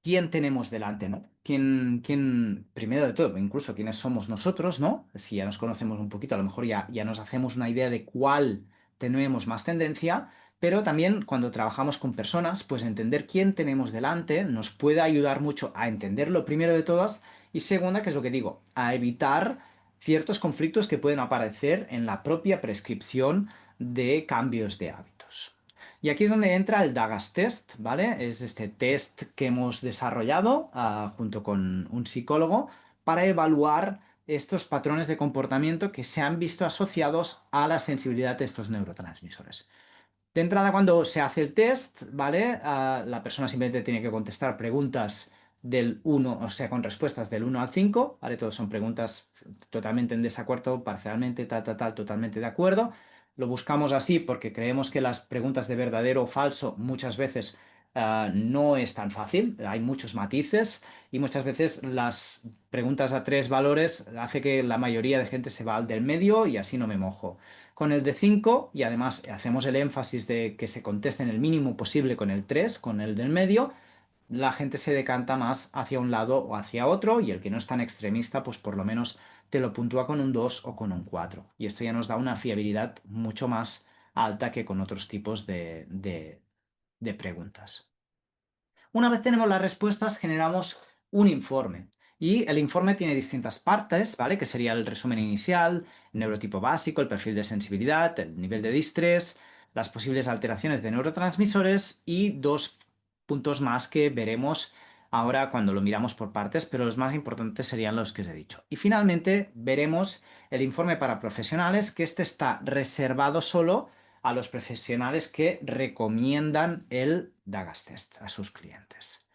A: quién tenemos delante, ¿no? Primero de todo, incluso quiénes somos nosotros, ¿no? Si ya nos conocemos un poquito, a lo mejor ya nos hacemos una idea de cuál tenemos más tendencia, pero también cuando trabajamos con personas, pues entender quién tenemos delante nos puede ayudar mucho a entender lo primero de todas y segunda, que es lo que digo, a evitar ciertos conflictos que pueden aparecer en la propia prescripción de cambios de hábitos. Y aquí es donde entra el Dagas Test, ¿vale? Es este test que hemos desarrollado junto con un psicólogo para evaluar estos patrones de comportamiento que se han visto asociados a la sensibilidad de estos neurotransmisores. De entrada, cuando se hace el test, ¿vale? La persona simplemente tiene que contestar preguntas del uno, o sea, con respuestas del uno al 5, ¿vale? Todos son preguntas totalmente en desacuerdo, parcialmente, tal, tal, tal, totalmente de acuerdo. Lo buscamos así porque creemos que las preguntas de verdadero o falso muchas veces no es tan fácil, hay muchos matices y muchas veces las preguntas a tres valores hace que la mayoría de gente se va al del medio y así no me mojo con el de 5 y además hacemos el énfasis de que se contesten el mínimo posible con el 3 con el del medio, la gente se decanta más hacia un lado o hacia otro y el que no es tan extremista, pues por lo menos te lo puntúa con un 2 o con un 4. Y esto ya nos da una fiabilidad mucho más alta que con otros tipos de preguntas. Una vez tenemos las respuestas, generamos un informe. Y el informe tiene distintas partes, ¿vale? Que sería el resumen inicial, el neurotipo básico, el perfil de sensibilidad, el nivel de distrés, las posibles alteraciones de neurotransmisores y dos puntos más que veremos ahora cuando lo miramos por partes, pero los más importantes serían los que os he dicho. Y finalmente veremos el informe para profesionales, que este está reservado solo a los profesionales que recomiendan el Dagas Test a sus clientes.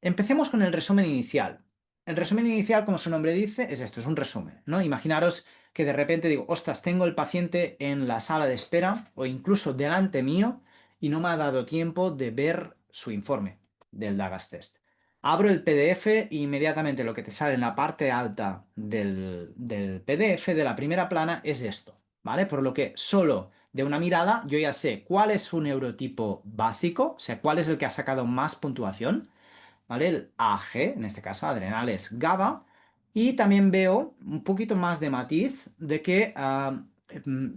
A: Empecemos con el resumen inicial. el resumen inicial, como su nombre dice, es esto, es un resumen, ¿no? Imaginaros que de repente digo, ostras, tengo el paciente en la sala de espera o incluso delante mío y no me ha dado tiempo de ver su informe del Dagas Test. Abro el PDF e inmediatamente lo que te sale en la parte alta del PDF de la primera plana es esto, ¿vale? Por lo que solo de una mirada yo ya sé cuál es su neurotipo básico, o sea, cuál es el que ha sacado más puntuación. ¿Vale? El AG, en este caso adrenales GABA, y también veo un poquito más de matiz de que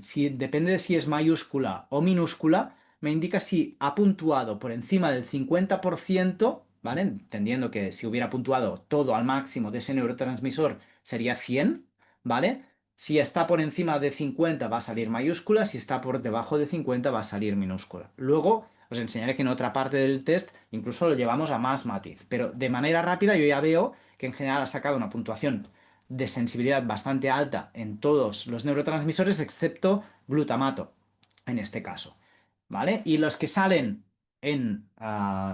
A: si, depende de si es mayúscula o minúscula, me indica si ha puntuado por encima del 50%, ¿vale? Entendiendo que si hubiera puntuado todo al máximo de ese neurotransmisor sería 100, ¿vale? Si está por encima de 50 va a salir mayúscula, si está por debajo de 50 va a salir minúscula. Luego os enseñaré que en otra parte del test incluso lo llevamos a más matiz, pero de manera rápida yo ya veo que en general ha sacado una puntuación de sensibilidad bastante alta en todos los neurotransmisores excepto glutamato, en este caso, ¿vale? Y los que salen en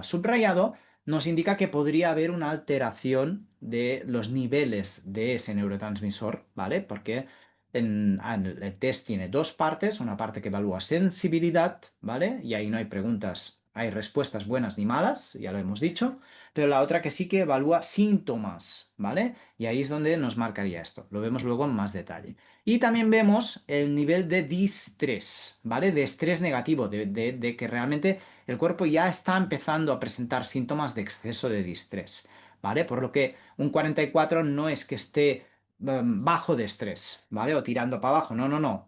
A: subrayado nos indica que podría haber una alteración de los niveles de ese neurotransmisor, ¿vale? Porque el test tiene dos partes, una parte que evalúa sensibilidad, ¿vale? Y ahí no hay preguntas, hay respuestas buenas ni malas, ya lo hemos dicho, pero la otra que sí que evalúa síntomas, ¿vale? Y ahí es donde nos marcaría esto, lo vemos luego en más detalle. Y también vemos el nivel de distrés, ¿vale? De estrés negativo, de que realmente el cuerpo ya está empezando a presentar síntomas de exceso de distrés, ¿vale? Por lo que un 44 no es que esté bajo de estrés, ¿vale? O tirando para abajo. No, no, no.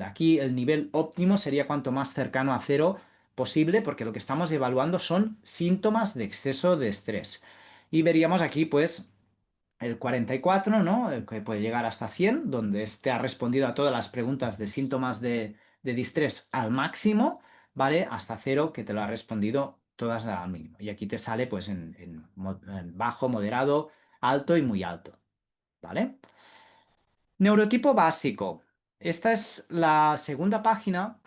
A: Aquí el nivel óptimo sería cuanto más cercano a cero posible, porque lo que estamos evaluando son síntomas de exceso de estrés. Y veríamos aquí, pues, el 44, ¿no? El que puede llegar hasta 100, donde este ha respondido a todas las preguntas de síntomas de distrés al máximo, ¿vale? Hasta cero, que te lo ha respondido todas al mínimo. Y aquí te sale, pues, en bajo, moderado, alto y muy alto. ¿Vale? Neurotipo básico. Esta es la segunda página.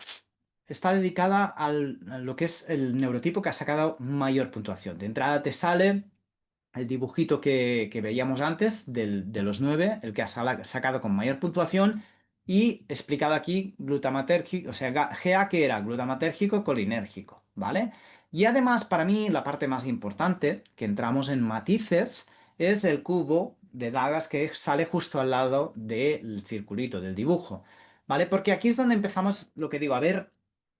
A: Está dedicada a lo que es el neurotipo que ha sacado mayor puntuación. De entrada te sale el dibujito que veíamos antes de los 9, el que ha sacado con mayor puntuación, y explicado aquí glutamatérgico, o sea, GA que era glutamatérgico colinérgico, ¿vale? Y además, para mí, la parte más importante, que entramos en matices, es el cubo de dagas que sale justo al lado del circulito, del dibujo, ¿vale? Porque aquí es donde empezamos, lo que digo, a ver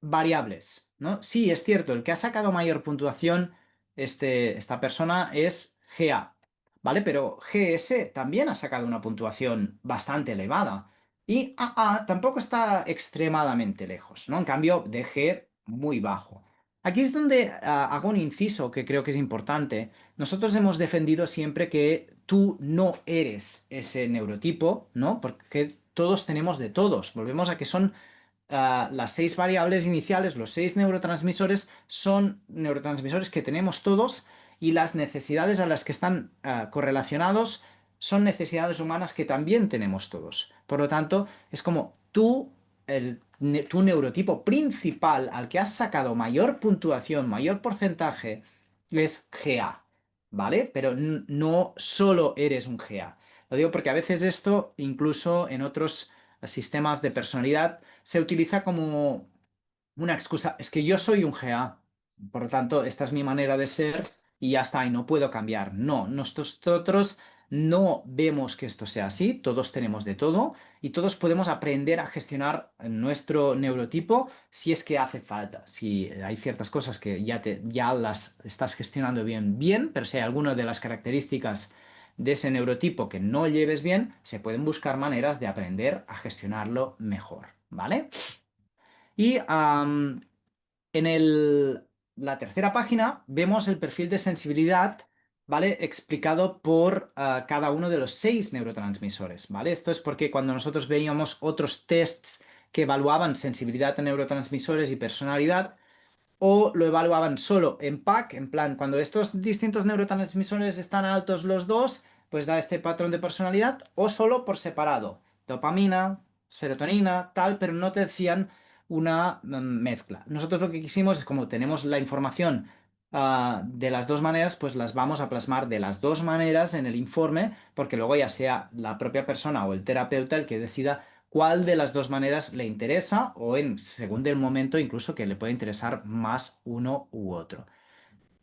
A: variables, ¿no? Sí, es cierto, el que ha sacado mayor puntuación esta persona es GA, ¿vale? Pero GS también ha sacado una puntuación bastante elevada. Y AA tampoco está extremadamente lejos, ¿no? En cambio, DG muy bajo. Aquí es donde hago un inciso que creo que es importante. Nosotros hemos defendido siempre que tú no eres ese neurotipo, ¿no? Porque todos tenemos de todos. Volvemos a que son las 6 variables iniciales, los 6 neurotransmisores, son neurotransmisores que tenemos todos y las necesidades a las que están correlacionados son necesidades humanas que también tenemos todos. Por lo tanto, es como tu neurotipo principal al que has sacado mayor puntuación, mayor porcentaje, es GA, ¿vale? Pero no solo eres un GA. Lo digo porque a veces esto, incluso en otros sistemas de personalidad, se utiliza como una excusa. Es que yo soy un GA, por lo tanto, esta es mi manera de ser y ya está, y no puedo cambiar. No, nosotros no vemos que esto sea así, todos tenemos de todo y todos podemos aprender a gestionar nuestro neurotipo si es que hace falta. Si hay ciertas cosas que ya las estás gestionando bien, bien, pero si hay alguna de las características de ese neurotipo que no lleves bien, se pueden buscar maneras de aprender a gestionarlo mejor, ¿vale? Y en la tercera página vemos el perfil de sensibilidad, ¿vale? Explicado por cada uno de los 6 neurotransmisores, ¿vale? Esto es porque cuando nosotros veíamos otros tests que evaluaban sensibilidad a neurotransmisores y personalidad, o lo evaluaban solo en pack, en plan, cuando estos distintos neurotransmisores están altos los dos, pues da este patrón de personalidad, o solo por separado, dopamina, serotonina, tal, pero no te decían una mezcla. Nosotros lo que quisimos es, como tenemos la información de las dos maneras, pues las vamos a plasmar de las dos maneras en el informe, porque luego ya sea la propia persona o el terapeuta el que decida cuál de las dos maneras le interesa o según del momento incluso que le puede interesar más uno u otro.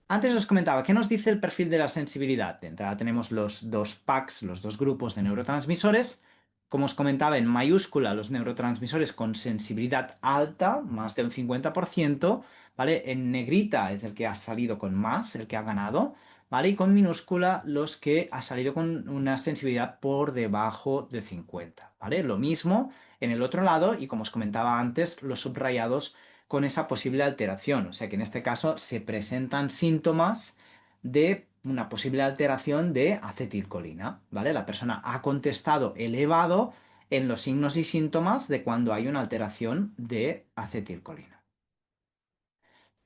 A: Antes os comentaba, ¿qué nos dice el perfil de la sensibilidad? De entrada tenemos los dos packs, los dos grupos de neurotransmisores. Como os comentaba, en mayúscula los neurotransmisores con sensibilidad alta, más de un 50%, ¿vale? En negrita es el que ha salido con más, el que ha ganado, ¿vale? Y con minúscula los que ha salido con una sensibilidad por debajo de 50, ¿vale? Lo mismo en el otro lado y como os comentaba antes, los subrayados con esa posible alteración. O sea que en este caso se presentan síntomas de una posible alteración de acetilcolina, ¿vale? La persona ha contestado elevado en los signos y síntomas de cuando hay una alteración de acetilcolina.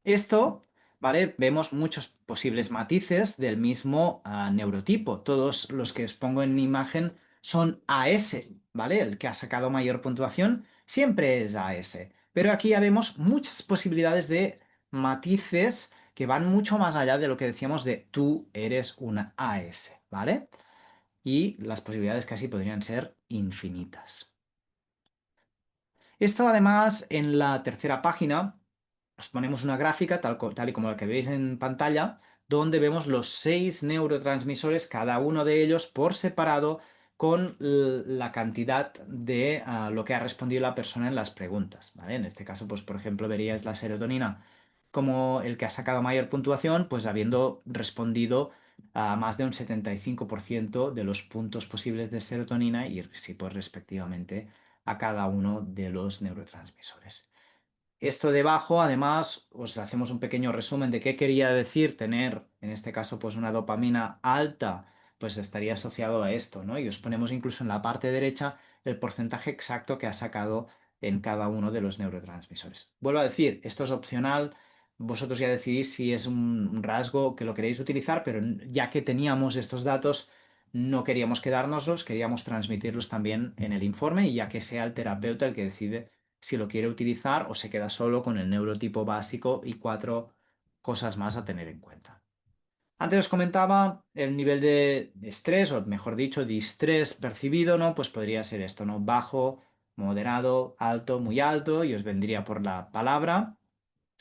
A: Esto, ¿vale? Vemos muchos posibles matices del mismo neurotipo. Todos los que os pongo en imagen son AS, ¿vale? El que ha sacado mayor puntuación siempre es AS. Pero aquí ya vemos muchas posibilidades de matices que van mucho más allá de lo que decíamos de tú eres una AS, ¿vale? Y las posibilidades casi podrían ser infinitas. Esto además en la tercera página os ponemos una gráfica tal y como la que veis en pantalla, donde vemos los 6 neurotransmisores, cada uno de ellos por separado, con la cantidad de lo que ha respondido la persona en las preguntas, ¿vale? En este caso, pues por ejemplo, veríais la serotonina como el que ha sacado mayor puntuación, pues habiendo respondido a más de un 75% de los puntos posibles de serotonina y sí, pues respectivamente a cada uno de los neurotransmisores. Esto debajo, además, os hacemos un pequeño resumen de qué quería decir tener, en este caso, pues una dopamina alta, pues estaría asociado a esto, ¿no? Y os ponemos incluso en la parte derecha el porcentaje exacto que ha sacado en cada uno de los neurotransmisores. Vuelvo a decir, esto es opcional, vosotros ya decidís si es un rasgo que lo queréis utilizar, pero ya que teníamos estos datos, no queríamos quedárnoslos, queríamos transmitirlos también en el informe y ya que sea el terapeuta el que decide si lo quiere utilizar o se queda solo con el neurotipo básico y 4 cosas más a tener en cuenta. Antes os comentaba el nivel de estrés, o mejor dicho, de estrés percibido, ¿no? Pues podría ser esto, ¿no? Bajo, moderado, alto, muy alto, y os vendría por la palabra,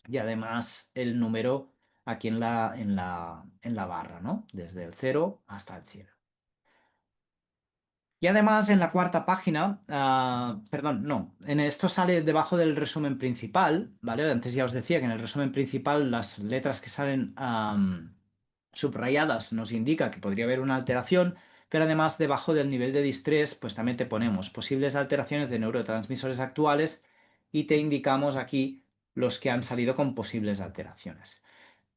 A: y además el número aquí en la barra, ¿no? Desde el 0 hasta el 100. Y además en la cuarta página, perdón, no, en esto sale debajo del resumen principal, ¿vale? Antes ya os decía que en el resumen principal las letras que salen subrayadas nos indica que podría haber una alteración, pero además debajo del nivel de distrés, pues también te ponemos posibles alteraciones de neurotransmisores actuales y te indicamos aquí los que han salido con posibles alteraciones.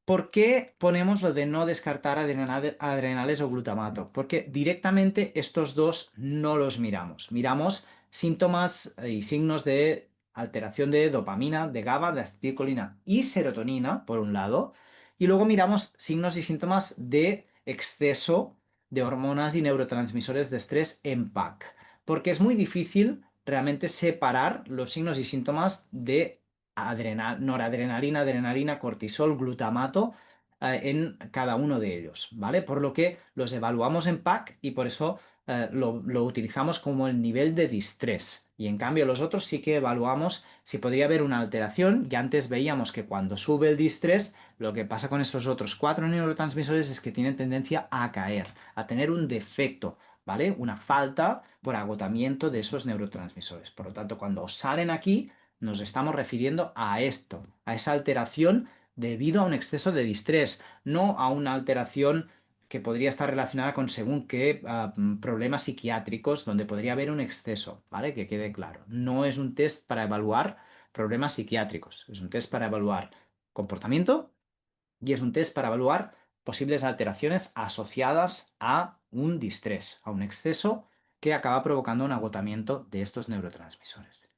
A: ¿Por qué ponemos lo de no descartar adrenales o glutamato? Porque directamente estos dos no los miramos. Miramos síntomas y signos de alteración de dopamina, de GABA, de acetilcolina y serotonina, por un lado, y luego miramos signos y síntomas de exceso de hormonas y neurotransmisores de estrés en PAC. Porque es muy difícil realmente separar los signos y síntomas de noradrenalina, adrenalina, cortisol, glutamato en cada uno de ellos, ¿vale? Por lo que los evaluamos en PAC y por eso lo utilizamos como el nivel de distrés. Y en cambio los otros sí que evaluamos si podría haber una alteración. Y antes veíamos que cuando sube el distrés, lo que pasa con esos otros 4 neurotransmisores es que tienen tendencia a caer, a tener un defecto, ¿vale? Una falta por agotamiento de esos neurotransmisores. Por lo tanto, cuando salen aquí nos estamos refiriendo a esto, a esa alteración debido a un exceso de distrés, no a una alteración que podría estar relacionada con según qué problemas psiquiátricos donde podría haber un exceso, ¿vale? Que quede claro. No es un test para evaluar problemas psiquiátricos, es un test para evaluar comportamiento y es un test para evaluar posibles alteraciones asociadas a un distrés, a un exceso que acaba provocando un agotamiento de estos neurotransmisores.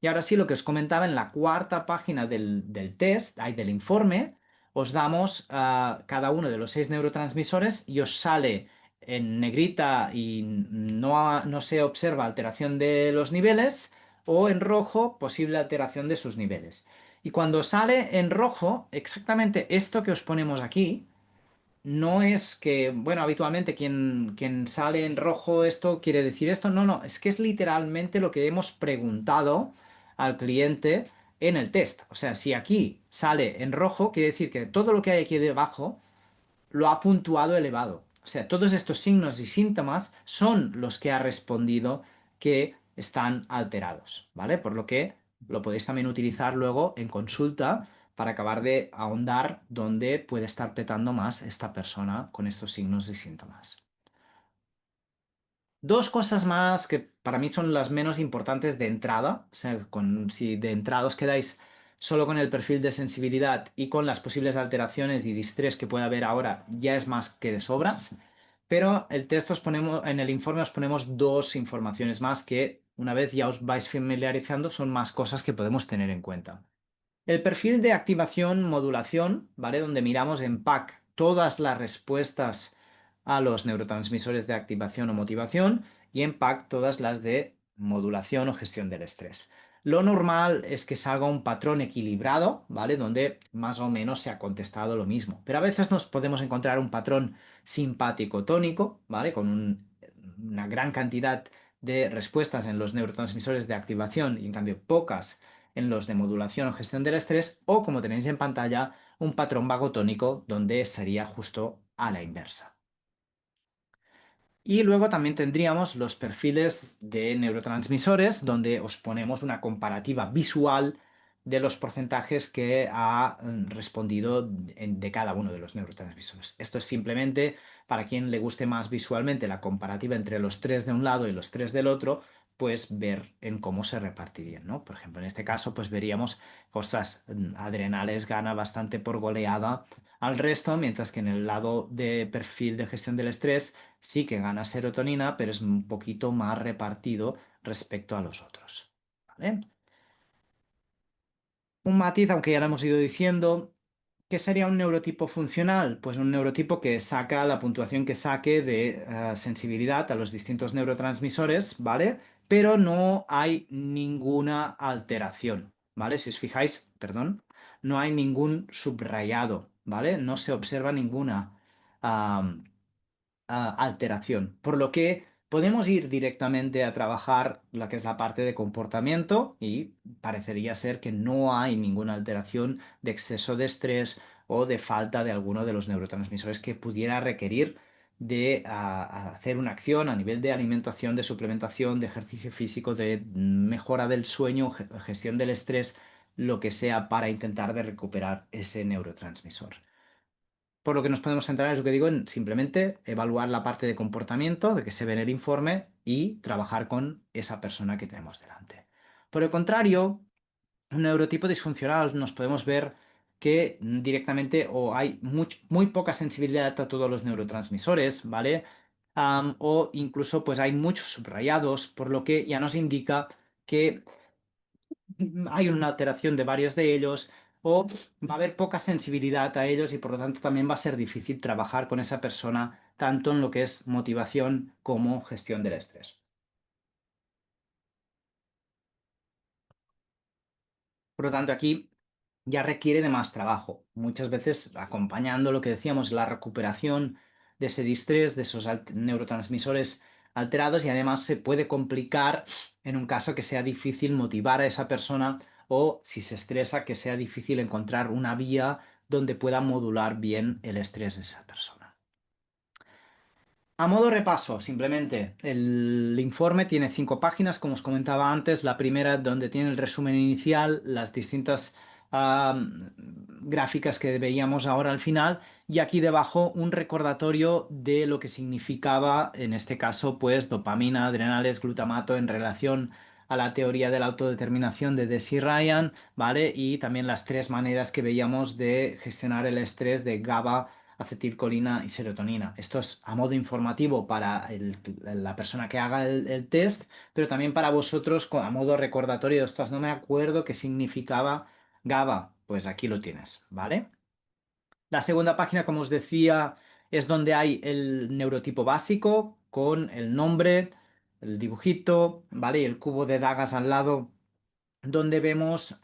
A: Y ahora sí, lo que os comentaba en la cuarta página del test, del informe, os damos cada uno de los 6 neurotransmisores y os sale en negrita y no se observa alteración de los niveles, o en rojo, posible alteración de sus niveles. Y cuando sale en rojo, exactamente esto que os ponemos aquí, no es que, bueno, habitualmente quien sale en rojo esto quiere decir esto. No, no, es que es literalmente lo que hemos preguntado al cliente en el test. O sea, si aquí sale en rojo, quiere decir que todo lo que hay aquí debajo lo ha puntuado elevado. O sea, todos estos signos y síntomas son los que ha respondido que están alterados, ¿vale? Por lo que lo podéis también utilizar luego en consulta para acabar de ahondar dónde puede estar petando más esta persona con estos signos y síntomas. Dos cosas más que para mí son las menos importantes de entrada. O sea, si de entrada os quedáis solo con el perfil de sensibilidad y con las posibles alteraciones y distrés que puede haber ahora, ya es más que de sobras. Pero el test os ponemos, en el informe os ponemos dos informaciones más que una vez ya os vais familiarizando son más cosas que podemos tener en cuenta. El perfil de activación modulación, ¿vale? Donde miramos en PAC todas las respuestas a los neurotransmisores de activación o motivación y en PAC todas las de modulación o gestión del estrés. Lo normal es que salga un patrón equilibrado, ¿vale? Donde más o menos se ha contestado lo mismo. Pero a veces nos podemos encontrar un patrón simpático tónico, ¿vale? Con una gran cantidad de respuestas en los neurotransmisores de activación y en cambio pocas en los de modulación o gestión del estrés, o como tenéis en pantalla, un patrón vagotónico donde sería justo a la inversa. Y luego también tendríamos los perfiles de neurotransmisores, donde os ponemos una comparativa visual de los porcentajes que ha respondido de cada uno de los neurotransmisores. Esto es simplemente para quien le guste más visualmente la comparativa entre los tres de un lado y los tres del otro, pues ver en cómo se repartirían, ¿no? Por ejemplo, en este caso, pues veríamos, ostras, adrenales gana bastante por goleada al resto, mientras que en el lado de perfil de gestión del estrés, sí que gana serotonina, pero es un poquito más repartido respecto a los otros. ¿Vale? Un matiz, aunque ya lo hemos ido diciendo, ¿qué sería un neurotipo funcional? Pues un neurotipo que saca la puntuación que saque de sensibilidad a los distintos neurotransmisores, ¿vale? Pero no hay ninguna alteración, ¿vale? Si os fijáis, perdón, no hay ningún subrayado, ¿vale? No se observa ninguna alteración. Por lo que podemos ir directamente a trabajar la que es la parte de comportamiento y parecería ser que no hay ninguna alteración de exceso de estrés o de falta de alguno de los neurotransmisores que pudiera requerir de hacer una acción a nivel de alimentación, de suplementación, de ejercicio físico, de mejora del sueño, gestión del estrés, lo que sea para intentar de recuperar ese neurotransmisor. Por lo que nos podemos centrar, es lo que digo, en simplemente evaluar la parte de comportamiento, de que se ve en el informe y trabajar con esa persona que tenemos delante. Por el contrario, un neurotipo disfuncional nos podemos ver que directamente o hay muy poca sensibilidad a todos los neurotransmisores, ¿vale? O incluso pues hay muchos subrayados, por lo que ya nos indica que hay una alteración de varios de ellos o va a haber poca sensibilidad a ellos y por lo tanto también va a ser difícil trabajar con esa persona tanto en lo que es motivación como gestión del estrés. Por lo tanto, aquí ya requiere de más trabajo, muchas veces acompañando lo que decíamos, la recuperación de ese distrés, de esos neurotransmisores alterados y además se puede complicar en un caso que sea difícil motivar a esa persona o si se estresa que sea difícil encontrar una vía donde pueda modular bien el estrés de esa persona. A modo repaso, simplemente, el informe tiene 5 páginas, como os comentaba antes. La primera donde tiene el resumen inicial, las distintas gráficas que veíamos ahora al final, y aquí debajo un recordatorio de lo que significaba, en este caso, pues dopamina, adrenales, glutamato en relación a la teoría de la autodeterminación de Desi Ryan, ¿vale? Y también las 3 maneras que veíamos de gestionar el estrés de GABA, acetilcolina y serotonina. Esto es a modo informativo para la persona que haga el test, pero también para vosotros a modo recordatorio. Ostras, no me acuerdo qué significaba GABA. Pues aquí lo tienes, ¿vale? La segunda página, como os decía, es donde hay el neurotipo básico con el nombre, el dibujito, ¿vale? Y el cubo de dagas al lado donde vemos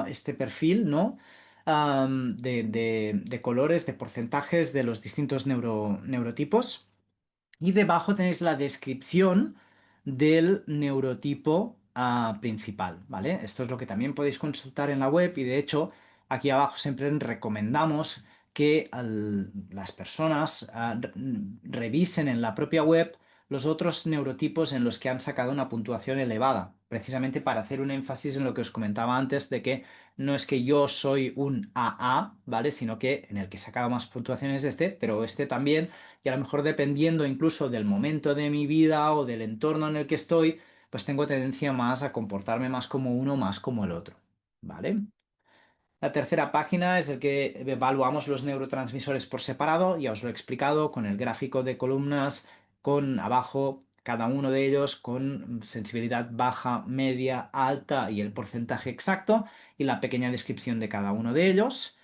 A: este perfil, ¿no? De colores, de porcentajes de los distintos neurotipos. Y debajo tenéis la descripción del neurotipo principal, ¿vale? Esto es lo que también podéis consultar en la web y de hecho aquí abajo siempre recomendamos que las personas revisen en la propia web los otros neurotipos en los que han sacado una puntuación elevada, precisamente para hacer un énfasis en lo que os comentaba antes de que no es que yo soy un AA, ¿vale? Sino que en el que he sacado más puntuaciones este, pero este también y a lo mejor dependiendo incluso del momento de mi vida o del entorno en el que estoy, pues tengo tendencia más a comportarme más como uno, más como el otro, ¿vale? La tercera página es el que evaluamos los neurotransmisores por separado, ya os lo he explicado, con el gráfico de columnas, con abajo cada uno de ellos con sensibilidad baja, media, alta y el porcentaje exacto y la pequeña descripción de cada uno de ellos.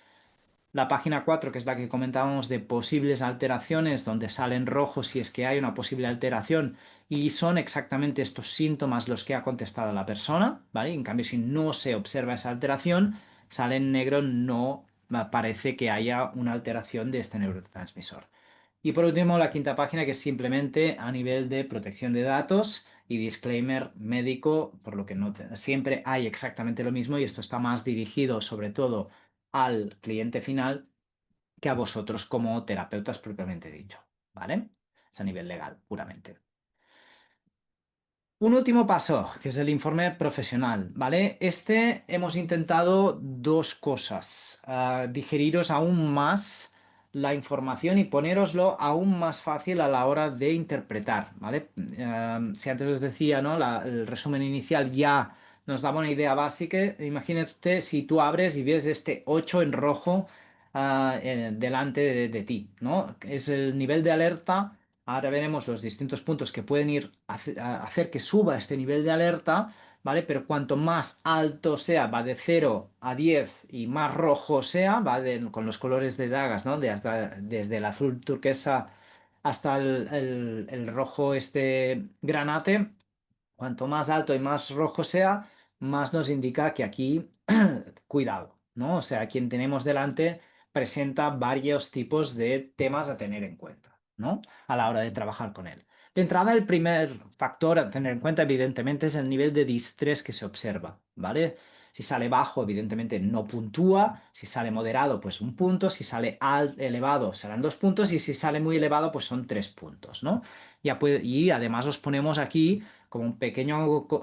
A: La página 4 que es la que comentábamos de posibles alteraciones, donde salen rojos si es que hay una posible alteración y son exactamente estos síntomas los que ha contestado la persona, ¿vale? En cambio, si no se observa esa alteración, sale en negro, no parece que haya una alteración de este neurotransmisor. Y por último, la quinta página, que es simplemente a nivel de protección de datos y disclaimer médico, por lo que no siempre hay exactamente lo mismo y esto está más dirigido sobre todo al cliente final que a vosotros como terapeutas propiamente dicho, ¿vale? Es a nivel legal, puramente. Un último paso, que es el informe profesional, ¿vale? Este hemos intentado dos cosas, digeriros aún más la información y ponéroslo aún más fácil a la hora de interpretar, ¿vale? Si antes os decía, ¿no? El resumen inicial ya nos daba una idea básica, imagínate si tú abres y ves este 8 en rojo delante de ti, ¿no? Es el nivel de alerta. Ahora veremos los distintos puntos que pueden ir a hacer que suba este nivel de alerta, ¿vale? Pero cuanto más alto sea, va de 0 a 10 y más rojo sea, va con los colores de dagas, ¿no? Desde el azul turquesa hasta el rojo este granate. Cuanto más alto y más rojo sea, más nos indica que aquí, cuidado, ¿no? O sea, quien tenemos delante presenta varios tipos de temas a tener en cuenta, ¿no? A la hora de trabajar con él. De entrada, el primer factor a tener en cuenta, evidentemente, es el nivel de distrés que se observa, ¿vale? Si sale bajo, evidentemente no puntúa. Si sale moderado, pues un punto. Si sale elevado, serán 2 puntos. Y si sale muy elevado, pues son 3 puntos, ¿no? Y además os ponemos aquí como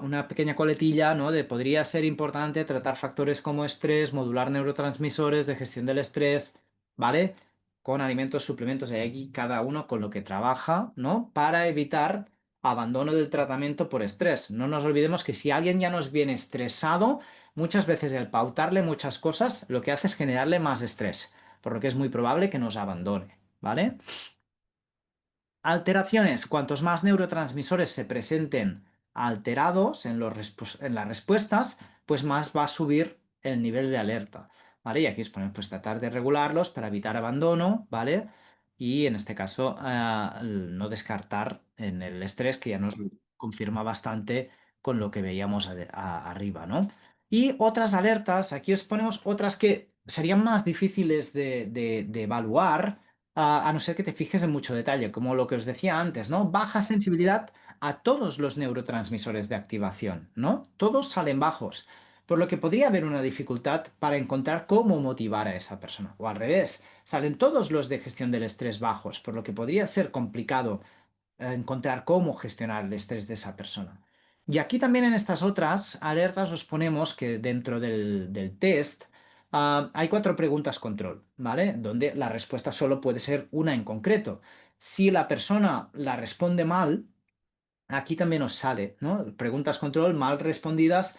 A: una pequeña coletilla, ¿no? De podría ser importante tratar factores como estrés, modular neurotransmisores de gestión del estrés, ¿vale? Con alimentos, suplementos, y aquí cada uno con lo que trabaja, ¿no? Para evitar abandono del tratamiento por estrés. No nos olvidemos que si alguien ya nos viene estresado, muchas veces el pautarle muchas cosas lo que hace es generarle más estrés, por lo que es muy probable que nos abandone, ¿vale? Alteraciones. Cuantos más neurotransmisores se presenten alterados en las respuestas, pues más va a subir el nivel de alerta, ¿vale? Y aquí os ponemos pues tratar de regularlos para evitar abandono, ¿vale? Y en este caso no descartar en el estrés, que ya nos confirma bastante con lo que veíamos arriba, ¿no? Y otras alertas, aquí os ponemos otras que serían más difíciles de evaluar a no ser que te fijes en mucho detalle, como lo que os decía antes, ¿no? Baja sensibilidad a todos los neurotransmisores de activación, ¿no? Todos salen bajos, por lo que podría haber una dificultad para encontrar cómo motivar a esa persona. O al revés, salen todos los de gestión del estrés bajos, por lo que podría ser complicado encontrar cómo gestionar el estrés de esa persona. Y aquí también en estas otras alertas os ponemos que dentro del test hay 4 preguntas control, ¿vale? Donde la respuesta solo puede ser una en concreto. Si la persona la responde mal, aquí también os sale, ¿no? Preguntas control mal respondidas,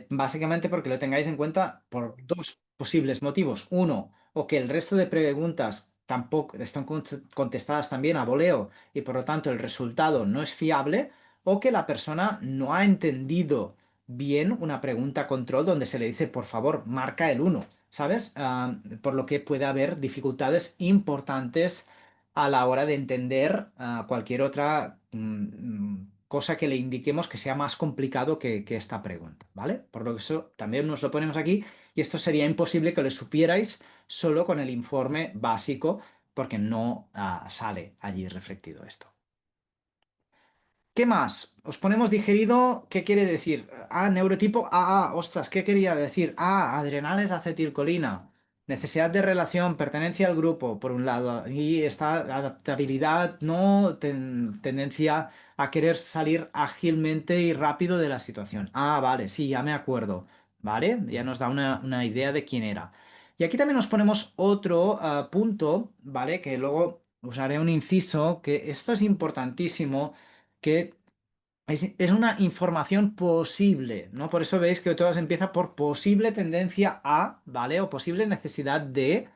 A: básicamente porque lo tengáis en cuenta por dos posibles motivos. Uno, o que el resto de preguntas tampoco están contestadas también a voleo y por lo tanto el resultado no es fiable, o que la persona no ha entendido bien una pregunta control donde se le dice, por favor, marca el uno, ¿sabes? Por lo que puede haber dificultades importantes a la hora de entender cualquier otra cosa que le indiquemos que sea más complicado que esta pregunta, ¿vale? Por lo que eso también nos lo ponemos aquí y esto sería imposible que lo supierais solo con el informe básico porque no sale allí reflectido esto. ¿Qué más? Os ponemos digerido, ¿qué quiere decir? Neurotipo ostras, ¿qué quería decir? Adrenales, acetilcolina. Necesidad de relación, pertenencia al grupo, por un lado. Y esta adaptabilidad, ¿no? Tendencia a querer salir ágilmente y rápido de la situación. Vale, sí, ya me acuerdo. ¿Vale? Ya nos da una idea de quién era. Y aquí también nos ponemos otro punto, ¿vale? Que luego usaré un inciso, que esto es importantísimo que es una información posible, ¿no? Por eso veis que todas empiezan por posible tendencia a, ¿vale? O posible necesidad de,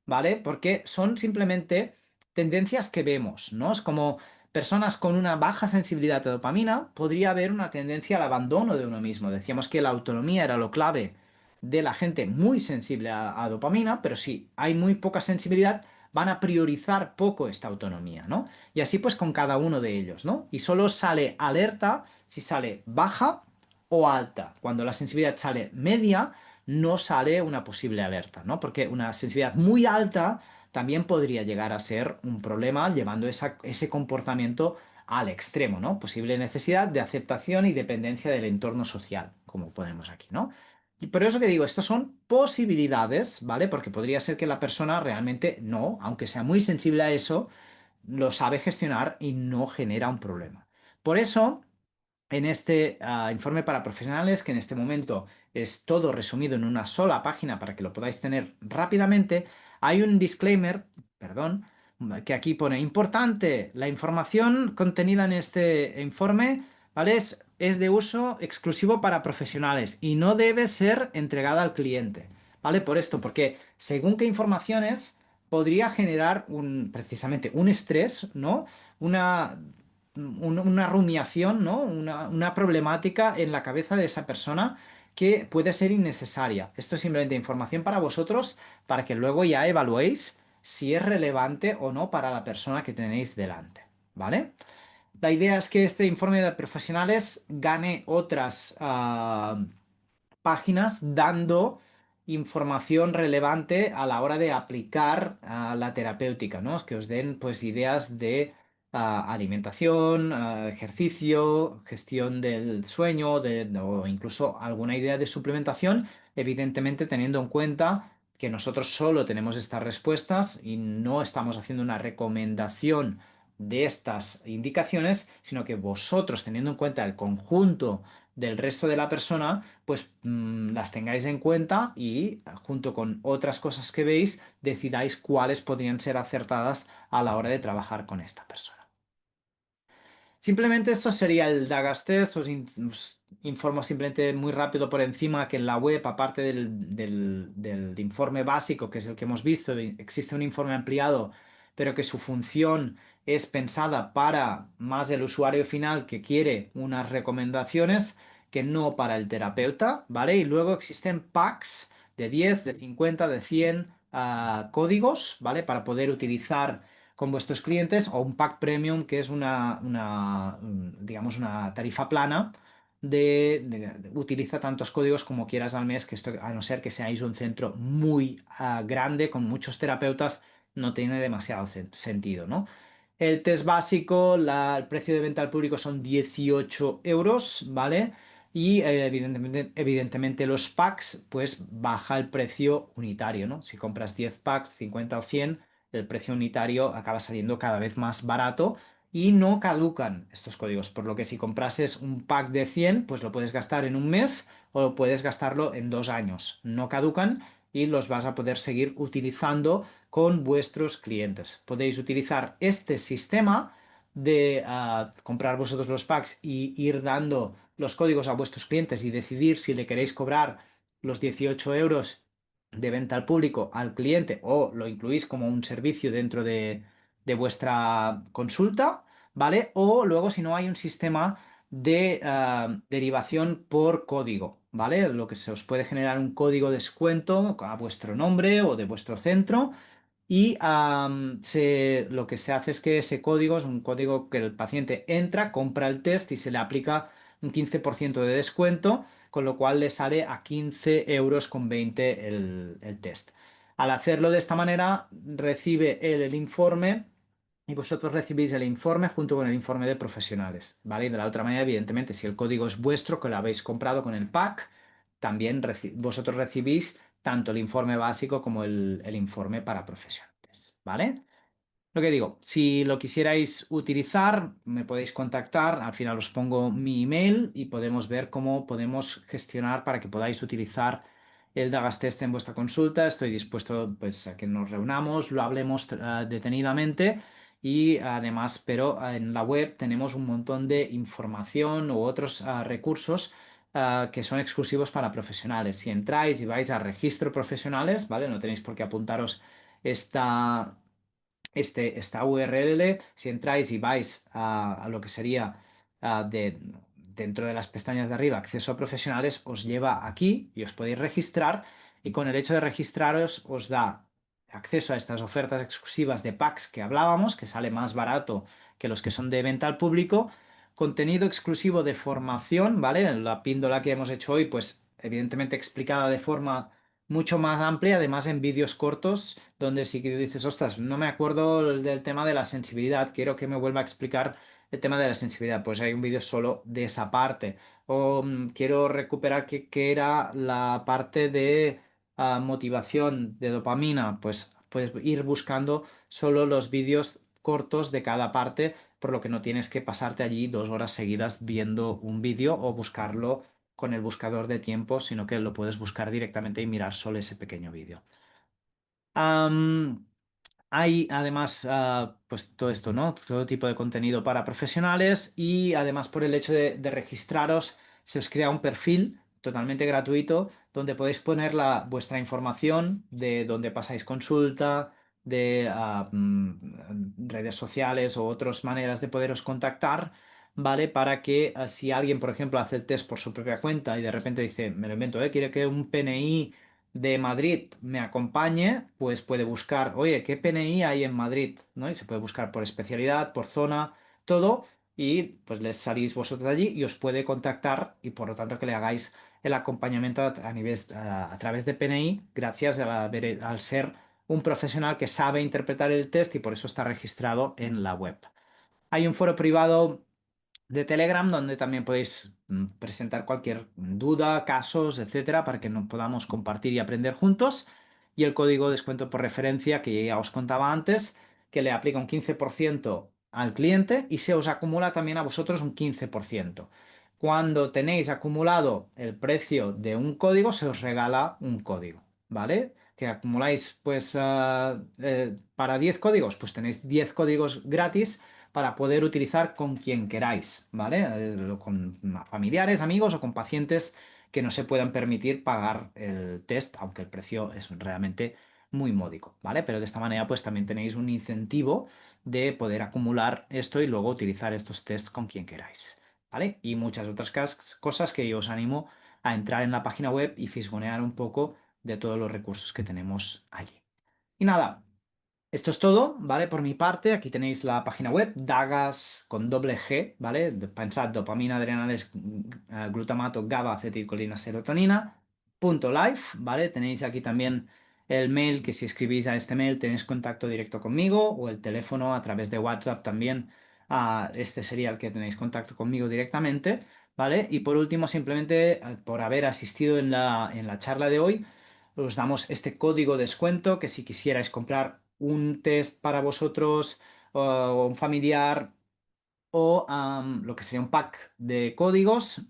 A: ¿vale? Porque son simplemente tendencias que vemos, ¿no? Es como personas con una baja sensibilidad a dopamina, podría haber una tendencia al abandono de uno mismo. Decíamos que la autonomía era lo clave de la gente muy sensible a dopamina, pero si hay muy poca sensibilidad, van a priorizar poco esta autonomía, ¿no? Y así pues con cada uno de ellos, ¿no? Y solo sale alerta si sale baja o alta. Cuando la sensibilidad sale media, no sale una posible alerta, ¿no? Porque una sensibilidad muy alta también podría llegar a ser un problema llevando ese comportamiento al extremo, ¿no? Posible necesidad de aceptación y dependencia del entorno social, como ponemos aquí, ¿no? Y por eso que digo, estas son posibilidades, ¿vale? Porque podría ser que la persona realmente no, aunque sea muy sensible a eso, lo sabe gestionar y no genera un problema. Por eso, en este informe para profesionales, que en este momento es todo resumido en una sola página para que lo podáis tener rápidamente, hay un disclaimer, perdón, que aquí pone importante, la información contenida en este informe, ¿vale? Es de uso exclusivo para profesionales y no debe ser entregada al cliente, ¿vale? Por esto, porque según qué informaciones podría generar precisamente un estrés, ¿no? Una, una rumiación, ¿no? Una problemática en la cabeza de esa persona que puede ser innecesaria. Esto es simplemente información para vosotros, para que luego ya evaluéis si es relevante o no para la persona que tenéis delante, ¿vale? La idea es que este informe de profesionales gane otras páginas dando información relevante a la hora de aplicar la terapéutica, ¿no? Es que os den pues ideas de alimentación, ejercicio, gestión del sueño o incluso alguna idea de suplementación, evidentemente teniendo en cuenta que nosotros solo tenemos estas respuestas y no estamos haciendo una recomendación de estas indicaciones, sino que vosotros, teniendo en cuenta el conjunto del resto de la persona, pues las tengáis en cuenta y junto con otras cosas que veis, decidáis cuáles podrían ser acertadas a la hora de trabajar con esta persona. Simplemente esto sería el Dagas Test. Os informo simplemente muy rápido por encima que en la web, aparte del informe básico, que es el que hemos visto, existe un informe ampliado, pero que su función es pensada para más el usuario final que quiere unas recomendaciones que no para el terapeuta, ¿vale? Y luego existen packs de 10, de 50, de 100 códigos, ¿vale? Para poder utilizar con vuestros clientes o un pack premium que es digamos, una tarifa plana utiliza tantos códigos como quieras al mes, que esto, a no ser que seáis un centro muy grande con muchos terapeutas, no tiene demasiado sentido, ¿no? El test básico, el precio de venta al público son 18 euros, ¿vale? Y evidentemente los packs, pues baja el precio unitario, ¿no? Si compras 10 packs, 50 o 100, el precio unitario acaba saliendo cada vez más barato y no caducan estos códigos. Por lo que si comprases un pack de 100, pues lo puedes gastar en un mes o puedes gastarlo en 2 años. No caducan y los vas a poder seguir utilizando con vuestros clientes. Podéis utilizar este sistema de comprar vosotros los packs y ir dando los códigos a vuestros clientes y decidir si le queréis cobrar los 18 euros de venta al público al cliente o lo incluís como un servicio dentro de vuestra consulta, ¿vale? O luego si no hay un sistema de derivación por código, ¿vale? Lo que se os puede generar un código de descuento a vuestro nombre o de vuestro centro y lo que se hace es que ese código es un código que el paciente entra, compra el test y se le aplica un 15% de descuento, con lo cual le sale a 15,20 € el test. Al hacerlo de esta manera, recibe él el informe y vosotros recibís el informe junto con el informe de profesionales, ¿vale? Y de la otra manera, evidentemente, si el código es vuestro, que lo habéis comprado con el pack, también vosotros recibís tanto el informe básico como el informe para profesionales, ¿vale? Lo que digo, si lo quisierais utilizar, me podéis contactar. Al final os pongo mi email y podemos ver cómo podemos gestionar para que podáis utilizar el Dagas Test en vuestra consulta. Estoy dispuesto, pues, a que nos reunamos, lo hablemos detenidamente y además, pero en la web tenemos un montón de información u otros recursos que son exclusivos para profesionales. Si entráis y vais a registro profesionales, ¿vale? No tenéis por qué apuntaros esta esta URL, si entráis y vais a lo que sería dentro de las pestañas de arriba, acceso a profesionales, os lleva aquí y os podéis registrar y con el hecho de registraros os da acceso a estas ofertas exclusivas de packs que hablábamos, que sale más barato que los que son de venta al público, contenido exclusivo de formación, ¿vale? La píndola que hemos hecho hoy, pues evidentemente explicada de forma mucho más amplia, además en vídeos cortos, donde si dices, ostras, no me acuerdo del tema de la sensibilidad, quiero que me vuelva a explicar el tema de la sensibilidad, pues hay un vídeo solo de esa parte. O quiero recuperar qué era la parte de motivación de dopamina, pues puedes ir buscando solo los vídeos cortos de cada parte, por lo que no tienes que pasarte allí 2 horas seguidas viendo un vídeo o buscarlo con el buscador de tiempo, sino que lo puedes buscar directamente y mirar solo ese pequeño vídeo. Am, Hay además, pues todo esto, ¿no? Todo tipo de contenido para profesionales y además por el hecho de registraros, se os crea un perfil totalmente gratuito donde podéis poner vuestra información de dónde pasáis consulta, de redes sociales o otras maneras de poderos contactar, ¿vale? Para que si alguien, por ejemplo, hace el test por su propia cuenta y de repente dice, me lo invento, quiere que un PNI de Madrid me acompañe, pues puede buscar, oye, ¿qué PNI hay en Madrid? ¿No? Y se puede buscar por especialidad, por zona, todo, y pues les salís vosotros allí y os puede contactar y por lo tanto que le hagáis el acompañamiento a través de PNI, gracias al ser un profesional que sabe interpretar el test y por eso está registrado en la web. Hay un foro privado de Telegram, donde también podéis presentar cualquier duda, casos, etcétera, para que nos podamos compartir y aprender juntos. Y el código de descuento por referencia, que ya os contaba antes, que le aplica un 15% al cliente y se os acumula también a vosotros un 15%. Cuando tenéis acumulado el precio de un código, se os regala un código, ¿vale? Que acumuláis, pues, para 10 códigos, pues tenéis 10 códigos gratis para poder utilizar con quien queráis, ¿vale? Con familiares, amigos o con pacientes que no se puedan permitir pagar el test, aunque el precio es realmente muy módico, ¿vale? Pero de esta manera pues también tenéis un incentivo de poder acumular esto y luego utilizar estos tests con quien queráis, ¿vale? Y muchas otras cosas que yo os animo a entrar en la página web y fisgonear un poco de todos los recursos que tenemos allí. Y nada, esto es todo, ¿vale? Por mi parte, aquí tenéis la página web, Dagas con doble G, ¿vale? Pensad, dopamina, adrenales, glutamato, GABA, acetilcolina, serotonina, .life, ¿vale? Tenéis aquí también el mail, que si escribís a este mail tenéis contacto directo conmigo, o el teléfono a través de WhatsApp también, este sería el que tenéis contacto conmigo directamente, ¿vale? Y por último, simplemente por haber asistido en la charla de hoy, os damos este código de descuento que si quisierais comprar un test para vosotros o un familiar o lo que sería un pack de códigos,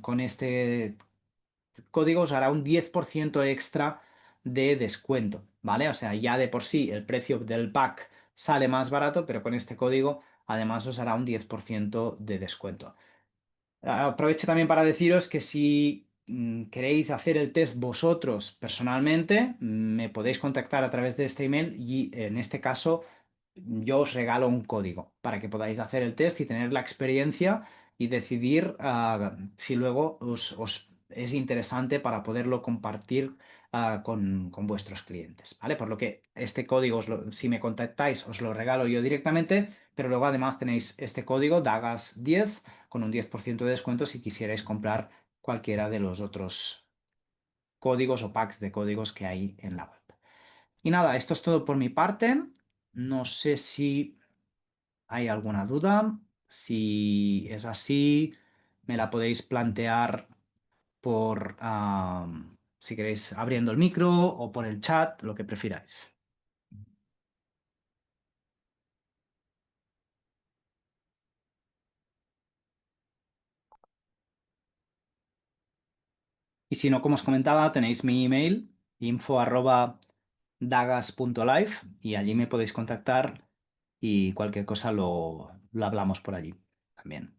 A: con este código os hará un 10% extra de descuento, ¿vale? O sea, ya de por sí el precio del pack sale más barato, pero con este código además os hará un 10% de descuento. Aprovecho también para deciros que si queréis hacer el test vosotros personalmente, me podéis contactar a través de este email y en este caso yo os regalo un código para que podáis hacer el test y tener la experiencia y decidir si luego os es interesante para poderlo compartir con vuestros clientes, ¿vale? Por lo que este código, si me contactáis, os lo regalo yo directamente, pero luego además tenéis este código DAGAS10 con un 10% de descuento si quisierais comprar cualquiera de los otros códigos o packs de códigos que hay en la web. Y nada, esto es todo por mi parte. No sé si hay alguna duda. Si es así, me la podéis plantear por, si queréis, abriendo el micro o por el chat, lo que prefiráis. Y si no, como os comentaba, tenéis mi email, info@dagas.life, y allí me podéis contactar y cualquier cosa lo hablamos por allí también.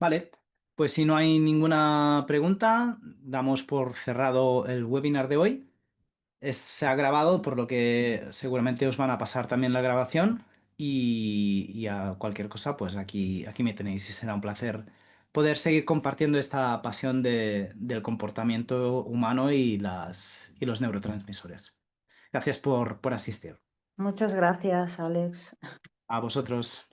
A: Vale, pues si no hay ninguna pregunta, damos por cerrado el webinar de hoy. Se ha grabado, por lo que seguramente os van a pasar también la grabación y a cualquier cosa, pues aquí me tenéis y será un placer poder seguir compartiendo esta pasión del comportamiento humano y los neurotransmisores. Gracias por asistir.
B: Muchas gracias, Alex.
A: A vosotros.